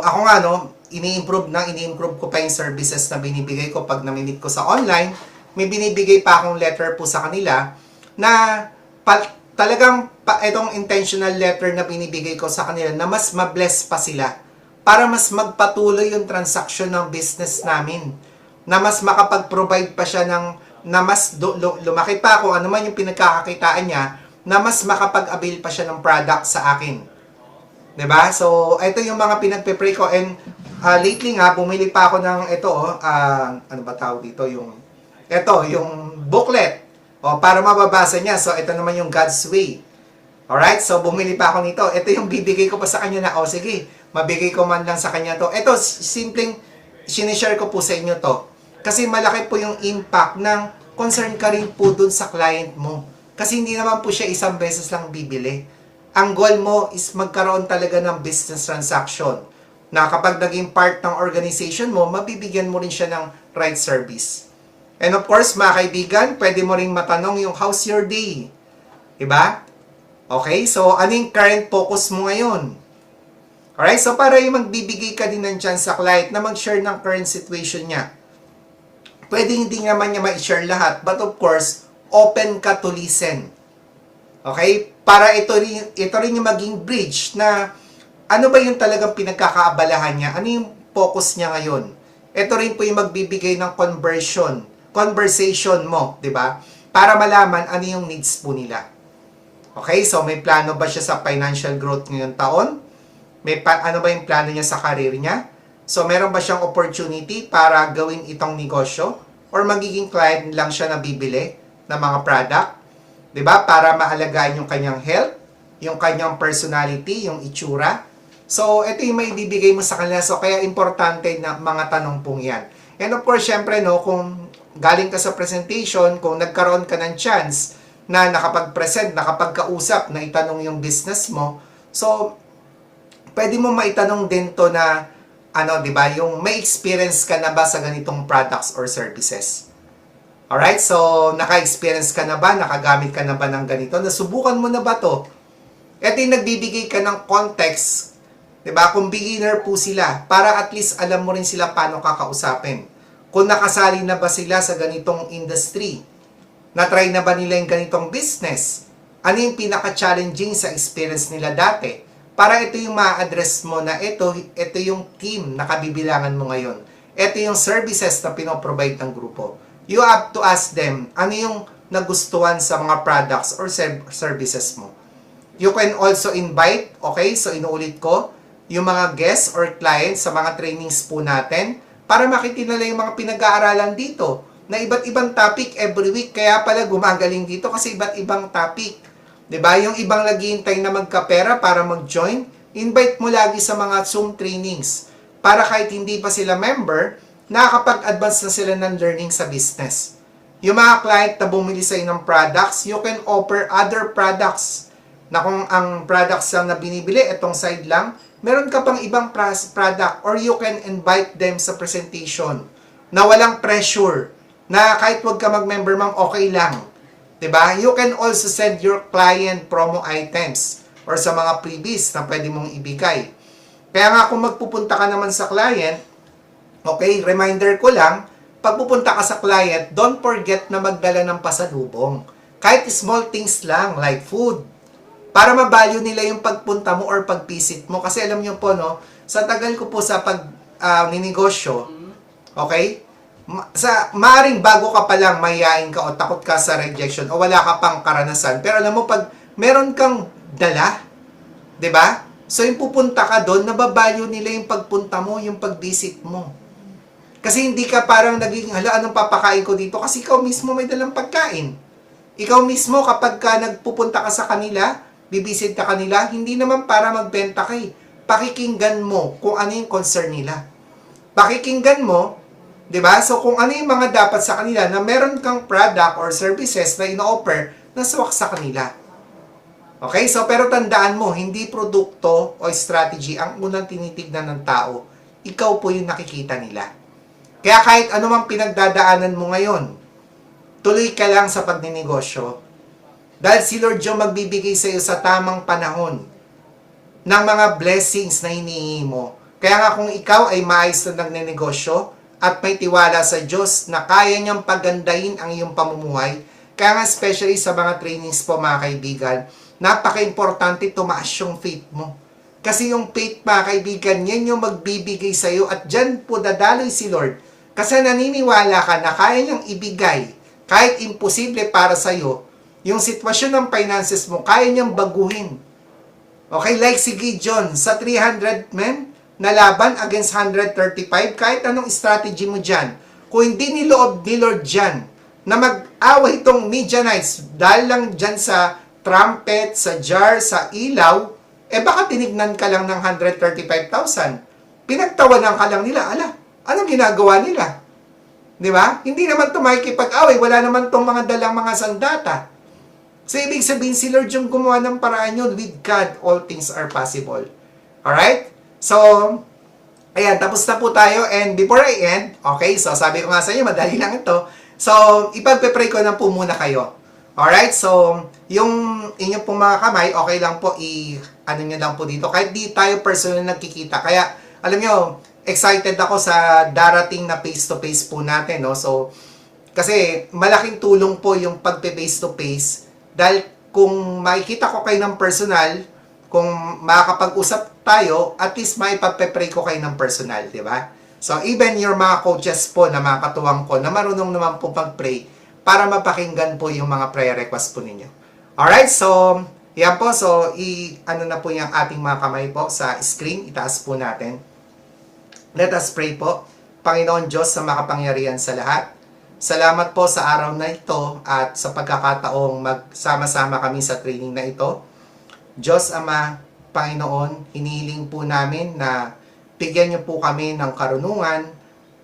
ako nga, no, ini-improve ko pa yung services na binibigay ko pag naminit ko sa online, may binibigay pa akong letter po sa kanila, na itong intentional letter na binibigay ko sa kanila, na mas mabless pa sila, para mas magpatuloy yung transaction ng business namin. Na mas makapag-provide pa siya na mas lumaki pa kung ano man yung pinagkakakitaan niya, na mas makapag-avail pa siya ng product sa akin. 'Di ba? So, ito yung mga pinagpe-pray ko. And lately nga, bumili pa ako ng ito, ano ba tawag dito? Yung booklet. Para mababasa niya. So, ito naman yung God's Way. Alright? So, bumili pa ako nito. Ito yung bibigay ko pa sa kanya na, sige, mabigay ko man lang sa kanya to. Ito, simpleng sinishare ko po sa inyo to. Kasi malaki po yung impact ng concern ka rin po dun sa client mo. Kasi hindi naman po siya isang beses lang bibili. Ang goal mo is magkaroon talaga ng business transaction na kapag naging part ng organization mo, mabibigyan mo rin siya ng right service. And of course, mga kaibigan, pwede mo rin matanong yung how's your day? Diba? Okay, so ano yung current focus mo ngayon? Alright, so para yung magbibigay ka din ng chance sa client na mag-share ng current situation niya. Pwede hindi naman niya ma-share lahat, but of course, open ka to listen. Okay? Para ito rin yung maging bridge na ano ba yung talagang pinagkakaabalahan niya? Ano yung focus niya ngayon? Ito rin po yung magbibigay ng conversation mo, di ba? Para malaman ano yung needs po nila. Okay? So, may plano ba siya sa financial growth ngayong taon? Ano ba yung plano niya sa career niya? So, meron ba siyang opportunity para gawin itong negosyo? Or magiging client lang siya na bibili ng mga product? Diba? Para maalagaan yung kanyang health, yung kanyang personality, yung itsura. So, ito yung maibibigay mo sa kanila. So, kaya importante na mga tanong pong yan. And of course, syempre, no, kung galing ka sa presentation, kung nagkaroon ka ng chance na nakapag-present, nakapagkausap, na itanong yung business mo, so, pwede mo maitanong din to na, di ba, yung may experience ka na ba sa ganitong products or services? Alright, so, naka-experience ka na ba? Nakagamit ka na ba ng ganito? Nasubukan mo na ba to? Ito yung nagbibigay ka ng context, di ba? Kung beginner po sila, para at least alam mo rin sila paano kakausapin. Kung nakasali na ba sila sa ganitong industry? Na-try na ba nila yung ganitong business? Ano yung pinaka-challenging sa experience nila dati? Para ito yung ma-address mo na ito yung team na kabibilangan mo ngayon. Ito yung services na pinoprovide ng grupo. You have to ask them, ano yung nagustuhan sa mga products or services mo. You can also invite, okay, so inuulit ko, yung mga guests or clients sa mga trainings po natin para makita nila yung mga pinag-aaralan dito na iba't ibang topic every week. Kaya pala gumagaling dito kasi iba't ibang topic. 'Di ba? Yung ibang naghihintay na magkapera para mag-join, invite mo lagi sa mga Zoom trainings para kahit hindi pa sila member, nakakapag-advance na sila ng learning sa business. Yung mga client na bumili sa ng products, you can offer other products na kung ang products lang na binibili, itong side lang, meron ka pang ibang product or you can invite them sa presentation na walang pressure, na kahit wag ka mag-member ma'am, okay lang. Diba? You can also send your client promo items or sa mga freebies na pwede mong ibigay. Kaya nga kung magpupunta ka naman sa client, okay, reminder ko lang, pag pupunta ka sa client, don't forget na magdala ng pasalubong. Kahit small things lang, like food. Para ma-value nila yung pagpunta mo or pag-visit mo. Kasi alam niyo po, no, sa tagal ko po sa ninegosyo, okay, maaring bago ka pa lang, mahihain ka o takot ka sa rejection o wala ka pang karanasan. Pero alam mo, pag meron kang dala, 'di ba? So, yung pupunta ka doon, nababalyo nila yung pagpunta mo, yung pag-visit mo. Kasi hindi ka parang naging, hala, anong papakain ko dito? Kasi ikaw mismo may dalang pagkain. Ikaw mismo, kapag ka nagpupunta ka sa kanila, bibisit ka kanila, hindi naman para magbenta ka eh. Pakikinggan mo kung ano yung concern nila. Pakikinggan mo, 'di ba? So, kung ano yung mga dapat sa kanila na meron kang product or services na ino-offer na swak sa kanila. Okay? So, pero tandaan mo, hindi produkto o strategy ang unang tinitignan ng tao. Ikaw po yung nakikita nila. Kaya kahit ano mang pinagdadaanan mo ngayon, tuloy ka lang sa pagninegosyo. Dahil si Lord yung magbibigay sa iyo sa tamang panahon ng mga blessings na hinihingi mo. Kaya nga kung ikaw ay maayos na nagnenegosyo at may tiwala sa Diyos na kaya niyang pagandahin ang iyong pamumuhay, kaya nga especially sa mga trainings po mga kaibigan, napaka-importante tumaas yung faith mo. Kasi yung faith mga kaibigan, yan yung magbibigay sa iyo at dyan po dadaloy si Lord. Kasi naniniwala ka na kaya niyang ibigay, kahit imposible para sa iyo, yung sitwasyon ng finances mo, kaya niyang baguhin. Okay, like si Gideon, sa 300 men, na laban against 135, kahit anong strategy mo dyan, kung hindi niloob ni Lord dyan, na mag-away itong Midianites, dahil lang dyan sa trumpet, sa jar, sa ilaw, baka tinignan ka lang ng 135,000. Pinagtawanan ka lang nila, ala, anong ginagawa nila? Di ba? Hindi naman ito makikipag-away, wala naman itong mga dalang mga sandata. So, ibig sabihin, si Lord yung gumawa ng paraan yun. With God, all things are possible. Alright? So, ayan, tapos na po tayo. And before I end, okay, so sabi ko nga sa inyo, madali lang ito. So, ipagpe-pray ko na po muna kayo. Alright, so, yung inyong pong mga kamay, okay lang po, ano nyo lang po dito. Kahit di tayo personal nagkikita. Kaya, alam nyo, excited ako sa darating na face-to-face po natin, no? So, kasi malaking tulong po yung pagpe-face-to-face. Dahil kung makikita ko kayo ng personal, kung makakapag-usap tayo, at least maipapre-pray ko kayo ng personal, di ba? So, even your mga coaches po na mga katuwang ko, na marunong naman po pag-pray, para mapakinggan po yung mga prayer request po ninyo. Alright, so, yan po. So, ano na po yung ating mga kamay po sa screen. Itaas po natin. Let us pray po. Panginoon Diyos sa makapangyarihan sa lahat, salamat po sa araw na ito at sa pagkakataong magsama-sama kami sa training na ito. Diyos Ama, Panginoon, hinihiling po namin na bigyan niyo po kami ng karunungan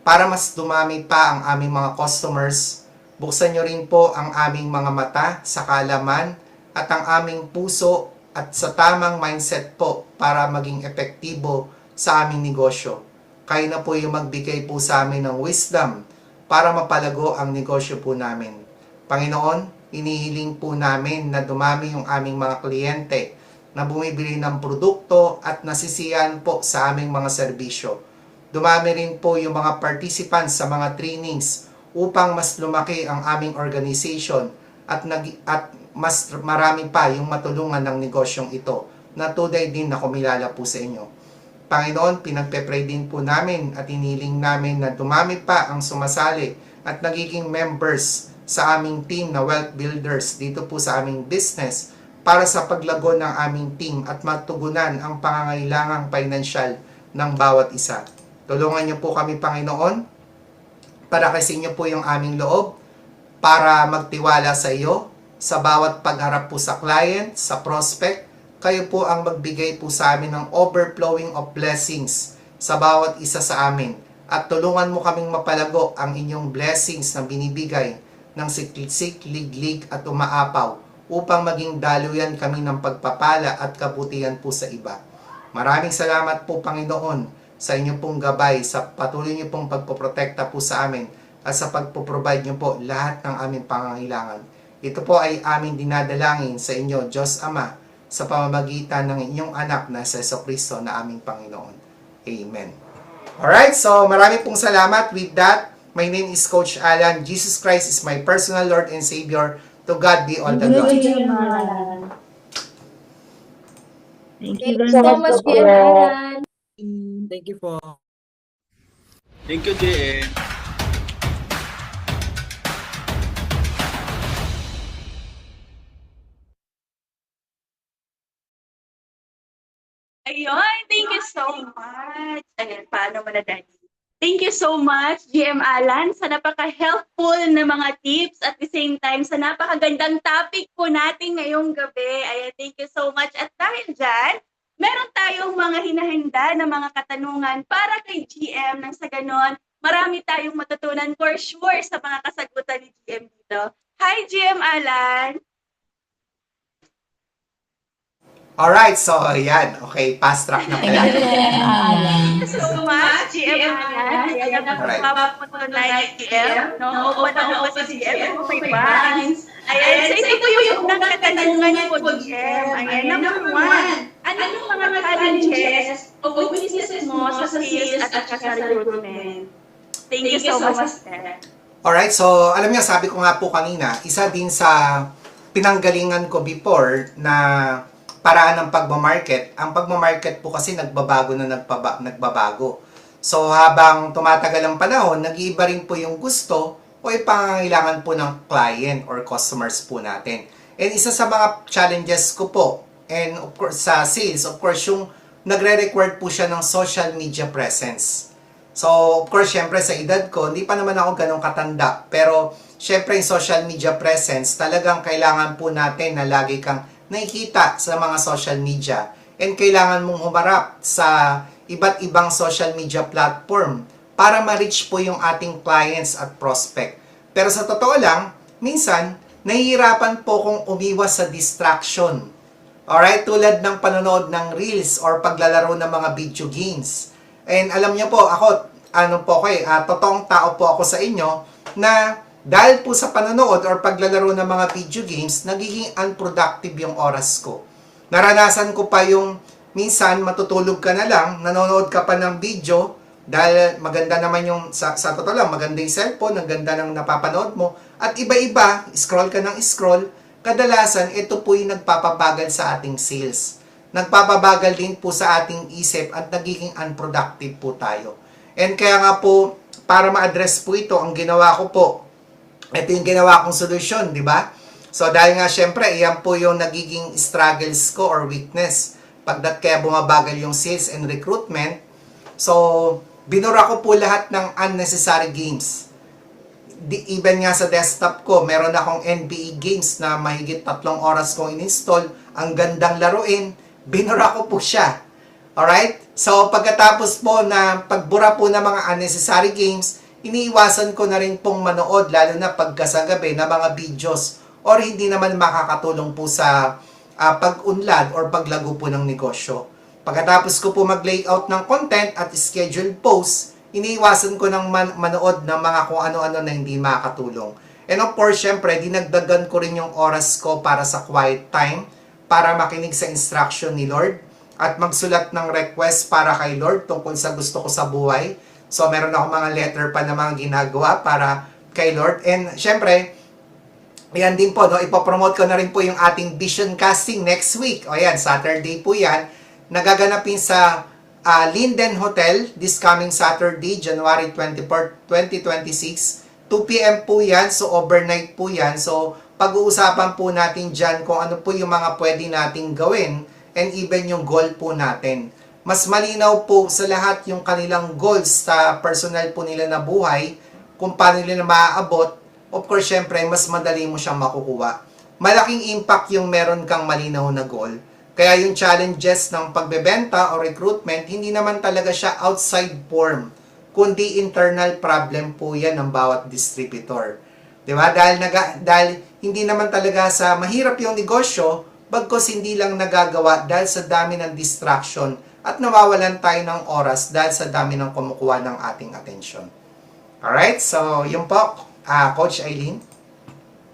para mas dumami pa ang aming mga customers. Buksan niyo rin po ang aming mga mata sa kaalaman at ang aming puso at sa tamang mindset po para maging epektibo sa aming negosyo. Kayo na po yung magbigay po sa amin ng wisdom para mapalago ang negosyo po namin. Panginoon, inihiling po namin na dumami yung aming mga kliyente na bumibili ng produkto at nasisiyahan po sa aming mga serbisyo. Dumami rin po yung mga participants sa mga trainings upang mas lumaki ang aming organization at mas marami pa yung matulungan ng negosyong ito na tunay din na kumilala po sa inyo. Panginoon, pinagpe-pray din po namin at iniling namin na dumami pa ang sumasali at nagiging members sa aming team na wealth builders dito po sa aming business para sa paglago ng aming team at matugunan ang pangangailangang financial ng bawat isa. Tulungan niyo po kami, Panginoon, para kasi niyo po yung aming loob para magtiwala sa iyo sa bawat pagharap po sa client, sa prospect. Kayo po ang magbigay po sa amin ng overflowing of blessings sa bawat isa sa amin. At tulungan mo kaming mapalago ang inyong blessings na binibigay ng siklig-lig at umaapaw upang maging daluyan kami ng pagpapala at kabutihan po sa iba. Maraming salamat po, Panginoon, sa inyong pong gabay, sa patuloy niyo pong pagpoprotekta po sa amin at sa pagpo-provide niyo po lahat ng aming pangangailangan. Ito po ay aming dinadalangin sa inyo, Diyos Ama, sa pamamagitan ng inyong anak na sa Jesucristo na aming Panginoon. Amen. Alright, so marami pong salamat. With that, my name is Coach Alan. Jesus Christ is my personal Lord and Savior. To God be all the glory. Thank you so much, Kuya Alan. Thank you po. Thank you, JN. Ayun, thank you so much. Ayan, paano mo na, Daddy? Thank you so much, GM Alan, sa napaka-helpful na mga tips at the same time sa napakagandang topic po natin ngayong gabi. Ayan, thank you so much. At dahil dyan, meron tayong mga hinahanda na mga katanungan para kay GM nang sa ganon, marami tayong matutunan for sure sa mga kasagutan ni GM dito. Hi, GM Alan! Alright, so ayan. Okay, fast track na pala. Thank you so much, GM Alan. Ayan, Alright. magpapapunod na GM. No, open na open si GM. Okay, fans. Ayan, so ito po yung unang katanungan po, GM. Ayan, number one. Ano yung mga challenges o weaknesses mo sa sales at sa recruitment? Thank you so much, sir. Alright, so alam niyo, sabi ko nga po kanina, isa din sa pinanggalingan ko before na paraan ng pagmamarket. Ang pagmamarket po kasi nagbabago na nagbabago. So habang tumatagal ang panahon, nag-iiba rin po yung gusto o ipangangailangan po ng client or customers po natin. And isa sa mga challenges ko po, and of course sa sales, of course yung nagre-require po siya ng social media presence. So of course, syempre sa edad ko, hindi pa naman ako ganong katanda. Pero syempre yung social media presence, talagang kailangan po natin na lagi kang nakikita sa mga social media. And kailangan mong humarap sa iba't ibang social media platform para ma-reach po yung ating clients at prospect. Pero sa totoo lang, minsan, nahihirapan po kong umiwas sa distraction. Alright, tulad ng panonood ng reels or paglalaro ng mga video games. And alam niyo po, ako, totoong tao po ako sa inyo na dahil po sa panonood or paglalaro ng mga video games, nagiging unproductive yung oras ko. Naranasan ko pa yung minsan matutulog ka na lang, nanonood ka pa ng video, dahil maganda naman yung, sa totoo lang, maganda yung cellphone, ang ganda ng napapanood mo, at iba-iba, scroll ka ng scroll, kadalasan, ito po yung nagpapabagal sa ating sales. Nagpapabagal din po sa ating isip at nagiging unproductive po tayo. And kaya nga po, para ma-address po ito, ang ginawa ko po, ito yung ginawa kong solusyon, di ba? So, dahil nga syempre, iyan po yung nagiging struggles ko or weakness. Pagdat kaya bumabagal yung sales and recruitment. So, binura ko po lahat ng unnecessary games. Even nga sa desktop ko, meron akong NBA games na mahigit 3 oras kong in-install. Ang gandang laruin, binura ko po siya. Alright? So, pagkatapos po na pagbura po ng mga unnecessary games, iniiwasan ko na rin pong manood, lalo na pagkasagabi na mga videos or hindi naman makakatulong po sa pag-unlad or paglago po ng negosyo. Pagkatapos ko po mag-layout ng content at schedule posts, iniiwasan ko ng manood ng mga kung ano-ano na hindi makakatulong. And of course, syempre, dinagdagan ko rin yung oras ko para sa quiet time, para makinig sa instruction ni Lord, at magsulat ng request para kay Lord tungkol sa gusto ko sa buhay. So, meron ako mga letter pa na mga ginagawa para kay Lord. And syempre, yan din po, no? Ipopromote ko na rin po yung ating vision casting next week. O yan, Saturday po yan. Nagaganapin sa Linden Hotel this coming Saturday, January 24, 2026. 2 p.m. po yan, so overnight po yan. So, pag-uusapan po natin dyan kung ano po yung mga pwede nating gawin and even yung goal po natin. Mas malinaw po sa lahat yung kanilang goals sa personal po nila na buhay, kung paano nila maaabot. Of course, syempre, mas madali mo siyang makukuha. Malaking impact yung meron kang malinaw na goal. Kaya yung challenges ng pagbebenta o recruitment, hindi naman talaga siya outside form, kundi internal problem po yan ng bawat distributor. Diba? Dahil hindi naman talaga sa mahirap yung negosyo, bagkos hindi lang nagagawa dahil sa dami ng distraction at nawawalan tayo ng oras dahil sa dami ng kumukuha ng ating atensyon. Alright? So, yun po, Coach Aileen.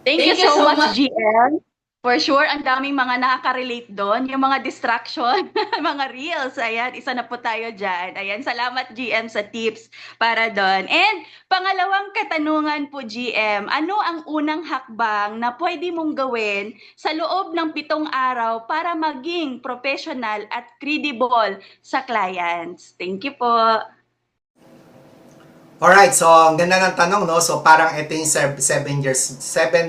Thank you so much, GM. For sure, ang daming mga nakaka-relate doon. Yung mga distraction, mga reels. Ayan, isa na po tayo dyan. Ayan, salamat GM sa tips para doon. And pangalawang katanungan po GM, ano ang unang hakbang na pwede mong gawin sa loob ng 7 araw para maging professional at credible sa clients? Thank you po. Alright, so ang ganda ng tanong, no? So parang ito yung 7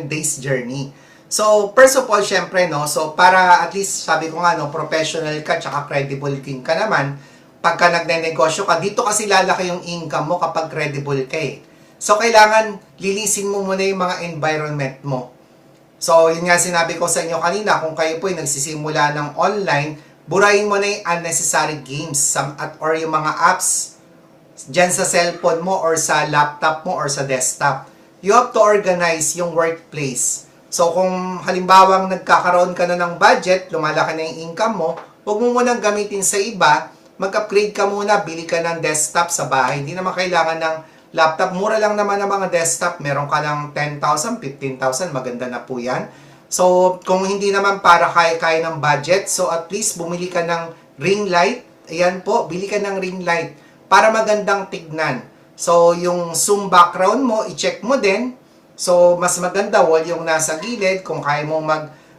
days journey. So, first of all, syempre, no, so para at least, sabi ko nga, no, professional ka, tsaka credible king ka naman, pagka nagne-negosyo ka, dito kasi lalaki yung income mo kapag credible ka eh. So, kailangan linisin mo muna yung mga environment mo. So, yun nga sinabi ko sa inyo kanina, kung kayo po ay nagsisimula ng online, burahin mo na yung unnecessary games or yung mga apps dyan sa cellphone mo or sa laptop mo or sa desktop. You have to organize yung workplace. So, kung halimbawang nagkakaroon ka na ng budget, lumalaki na yung income mo, huwag mo munang gamitin sa iba, mag-upgrade ka muna, bili ka ng desktop sa bahay. Hindi naman kailangan ng laptop. Mura lang naman ang mga desktop. Meron ka ng 10,000, 15,000, maganda na po yan. So, kung hindi naman para kaya ng budget, so at least bumili ka ng ring light. Ayan po, bili ka ng ring light para magandang tignan. So, yung zoom background mo, i-check mo din. So, mas maganda wall yung nasa gilid kung kaya mo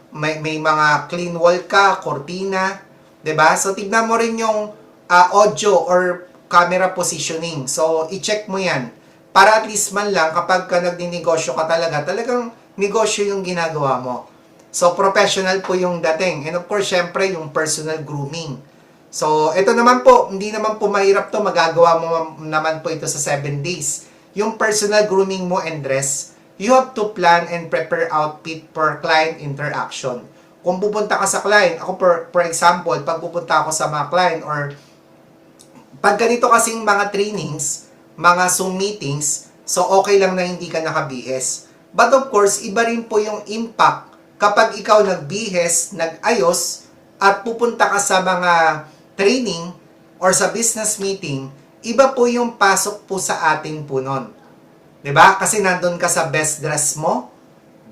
may mga clean wall ka, cortina, 'di ba? So, tignan mo rin yung audio or camera positioning. So, i-check mo 'yan para at least man lang kapag ka nagninegosyo ka talagang negosyo yung ginagawa mo. So, professional po yung dating. And of course, syempre, yung personal grooming. So, ito naman po, hindi naman po mahirap to, magagawa mo naman po ito sa 7 days. Yung personal grooming mo and dress, you have to plan and prepare outfit for client interaction. Kung pupunta ka sa client, ako for example, pag pupunta ako sa mga client or pag ganito kasing mga trainings, mga Zoom meetings, so okay lang na hindi ka nakabihis. But of course, iba rin po yung impact kapag ikaw nagbihes, nag-ayos, at pupunta ka sa mga training or sa business meeting, iba po yung pasok po sa atin po nun. 'Di ba? Kasi nandun ka sa best dress mo,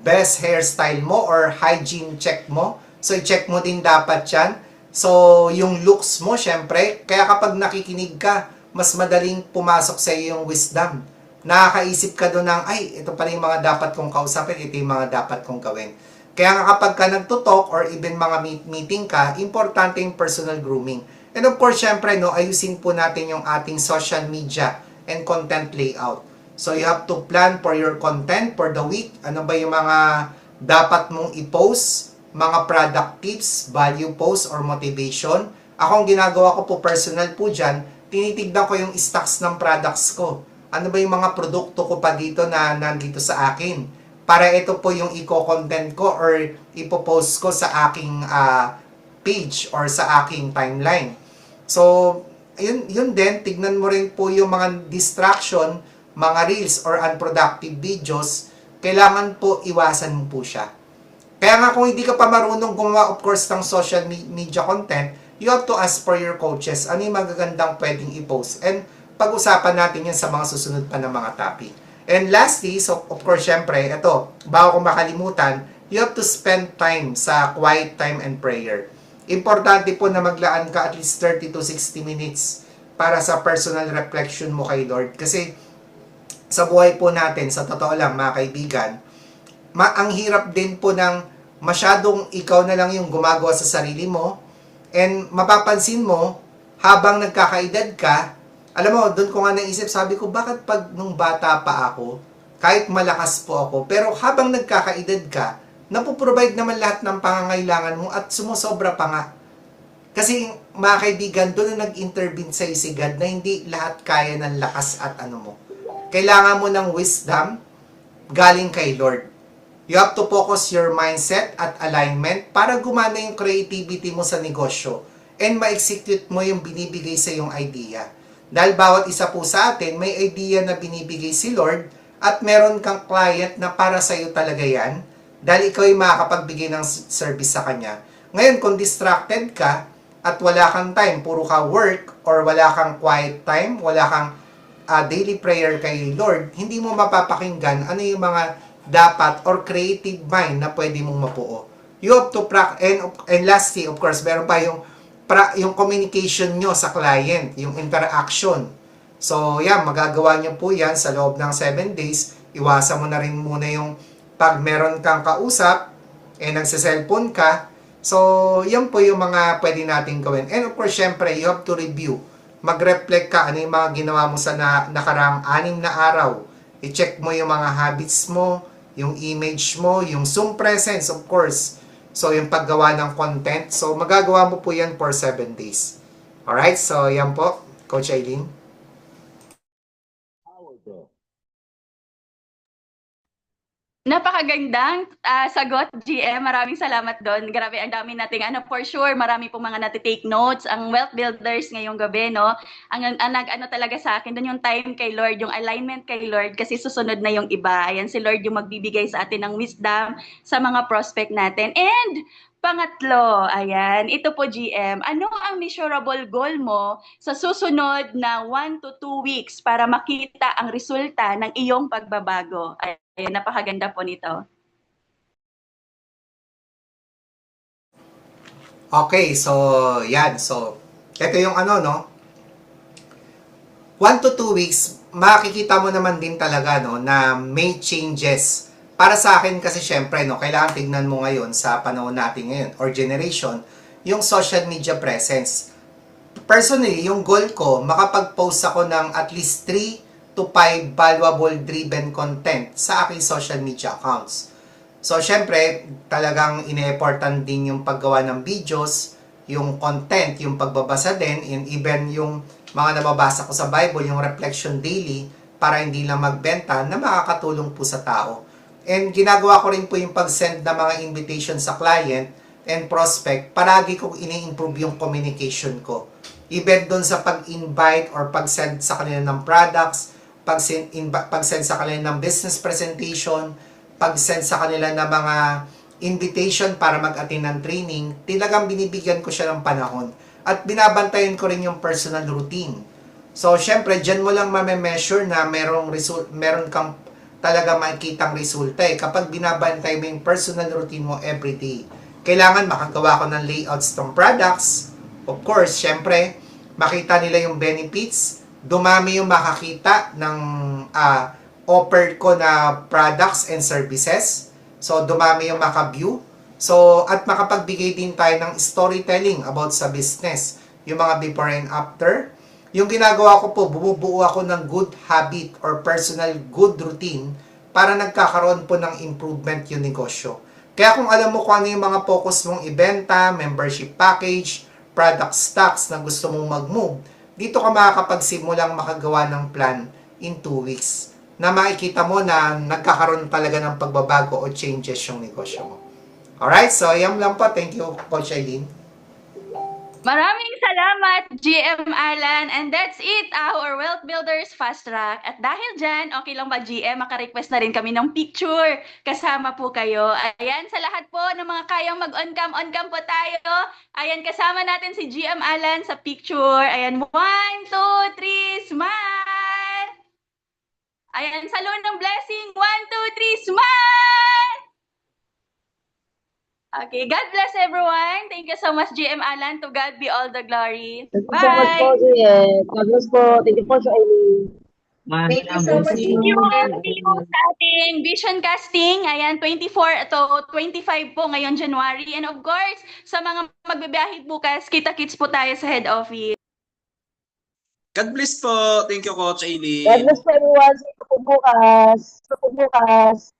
best hairstyle mo, or hygiene check mo. So, i-check mo din dapat yan. So, yung looks mo, syempre, kaya kapag nakikinig ka, mas madaling pumasok sa iyo yung wisdom. Nakakaisip ka doon ng, ay, ito pala yung mga dapat kong kausapin, ito yung mga dapat kong gawin. Kaya nga kapag ka nagtutalk or even mga meeting ka, importante yung personal grooming. And of course, syempre, no, ayusin po natin yung ating social media and content layout. So, you have to plan for your content for the week. Ano ba yung mga dapat mong i-post? Mga product tips, value post, or motivation. Ako, ang ginagawa ko po personal po dyan, tinitignan ko yung stocks ng products ko. Ano ba yung mga produkto ko pa dito na nandito sa akin? Para ito po yung i-content ko or ipopost ko sa aking page or sa aking timeline. So, yun din, tignan mo rin po yung mga distraction, mga reels or unproductive videos, kailangan po iwasan mo po siya. Kaya nga kung hindi ka pa marunong gumawa of course ng social media content, you have to ask for your coaches ano yung magagandang pwedeng i-post. And pag-usapan natin yan sa mga susunod pa na mga topic. And lastly, so of course syempre, ito, bago ko makalimutan, you have to spend time sa quiet time and prayer. Importante po na maglaan ka at least 30 to 60 minutes para sa personal reflection mo kay Lord. Kasi sa buhay po natin, sa totoo lang mga kaibigan, ang hirap din po ng masyadong ikaw na lang yung gumagawa sa sarili mo, and mapapansin mo, habang nagkakaedad ka, alam mo, doon ko nga naisip, sabi ko, bakit pag nung bata pa ako, kahit malakas po ako, pero habang nagkakaedad ka, napoprovide naman lahat ng pangangailangan mo at sumusobra pa nga. Kasi mga kaibigan, doon na nag-intervene sa si God na hindi lahat kaya ng lakas at ano mo. Kailangan mo ng wisdom galing kay Lord. You have to focus your mindset at alignment para gumana yung creativity mo sa negosyo and ma-execute mo yung binibigay sa yung idea. Dahil bawat isa po sa atin, may idea na binibigay si Lord at meron kang client na para sa iyo talaga yan dahil ikaw ay makakapagbigay ng service sa kanya. Ngayon, kung distracted ka at wala kang time, puro ka work or wala kang quiet time, wala kang daily prayer kay Lord, hindi mo mapapakinggan ano yung mga dapat or creative mind na pwede mong mapuo. You have to practice, and lastly, of course, meron pa yung communication nyo sa client, yung interaction. So, yan, magagawa nyo po yan sa loob ng 7 days. Iwasan mo na rin muna yung pag meron kang kausap, nagsa-cellphone ka. So, yan po yung mga pwede natin gawin. And of course, syempre, you have to review. Mag-reflect ka ano yung mga ginawa mo sa nakaraang 6 na araw. I-check mo yung mga habits mo, yung image mo, yung Zoom presence, of course. So, yung paggawa ng content. So, magagawa mo po yan for 7 days. Alright? So, yan po, Coach Aileen. Napakagandang sagot, GM. Maraming salamat doon. Grabe, ang dami nating, for sure, marami pong mga natitake notes. Ang wealth builders ngayong gabi, no? Ang talaga sa akin, doon yung time kay Lord, yung alignment kay Lord, kasi susunod na yung iba. Ayan, si Lord yung magbibigay sa atin ng wisdom sa mga prospect natin. And, pangatlo, ayan, ito po GM, ano ang measurable goal mo sa susunod na 1 to 2 weeks para makita ang resulta ng iyong pagbabago? Ayan, napakaganda po nito. Okay, so, yan. So, ito yung 1 to 2 weeks, makikita mo naman din talaga, no, na may changes. Para sa akin kasi syempre, no, kailangan tignan mo ngayon sa panahon natin ngayon or generation, yung social media presence. Personally, yung goal ko, makapag-post ako ng at least 3 to 5 valuable driven content sa aking social media accounts. So, syempre, talagang ine-effortan din yung paggawa ng videos, yung content, yung pagbabasa din, and even yung mga nababasa ko sa Bible, yung reflection daily, para hindi lang magbenta, na makakatulong po sa tao. And ginagawa ko rin po yung pag-send ng mga invitation sa client and prospect, paragi ko ini-improve yung communication ko. Even doon sa pag-invite or pag-send sa kanila ng products, pag-send sa kanila ng business presentation, pag-send sa kanila ng mga invitation para mag-attend ng training, talagang binibigyan ko siya ng panahon. At binabantayan ko rin yung personal routine. So, syempre, dyan mo lang mame-measure na meron kang talaga makikitang resulta kapag binabantay mo yung personal routine mo everyday. Kailangan makagawa ko ng layouts ng products. Of course, syempre, makita nila yung benefits. Dumami yung makakita ng offer ko na products and services. So, dumami yung maka-view. So, at makapagbigay din tayo ng storytelling about sa business. Yung mga before and after. Yung ginagawa ko po, bumubuo ako ng good habit or personal good routine para nagkakaroon po ng improvement yung negosyo. Kaya kung alam mo kung ano yung mga focus mong ibenta, membership package, product stocks na gusto mong mag-move, dito ka makakapagsimulang makagawa ng plan in 2 weeks na makikita mo na nagkakaroon talaga ng pagbabago o changes yung negosyo mo. Alright, so yan lang po. Thank you, Coach Aileen. Maraming salamat, GM Alan. And that's it, our Wealth Builders Fast Track. At dahil dyan, okay lang ba, GM, maka-request na rin kami ng picture. Kasama po kayo. Ayan, sa lahat po ng mga kayang mag-on-cam po tayo. Ayan, kasama natin si GM Alan sa picture. Ayan, 1, 2, 3, smile! Ayan, salon ng blessing. 1, 2, 3, smile! Okay, God bless everyone. Thank you so much, GM Alan. To God be all the glory. Thank you so much po, Bye! Juliet. God bless po. Thank you po, Joelyn. Thank you so much. Thank you sa ating vision casting. Ayan, 24 to 25 po ngayon January. And of course, sa mga magbibiyahe bukas, kita-kits po tayo sa head office. God bless po. Thank you, Coach God Aileen. bless po, everyone. See you po bukas. See you po bukas.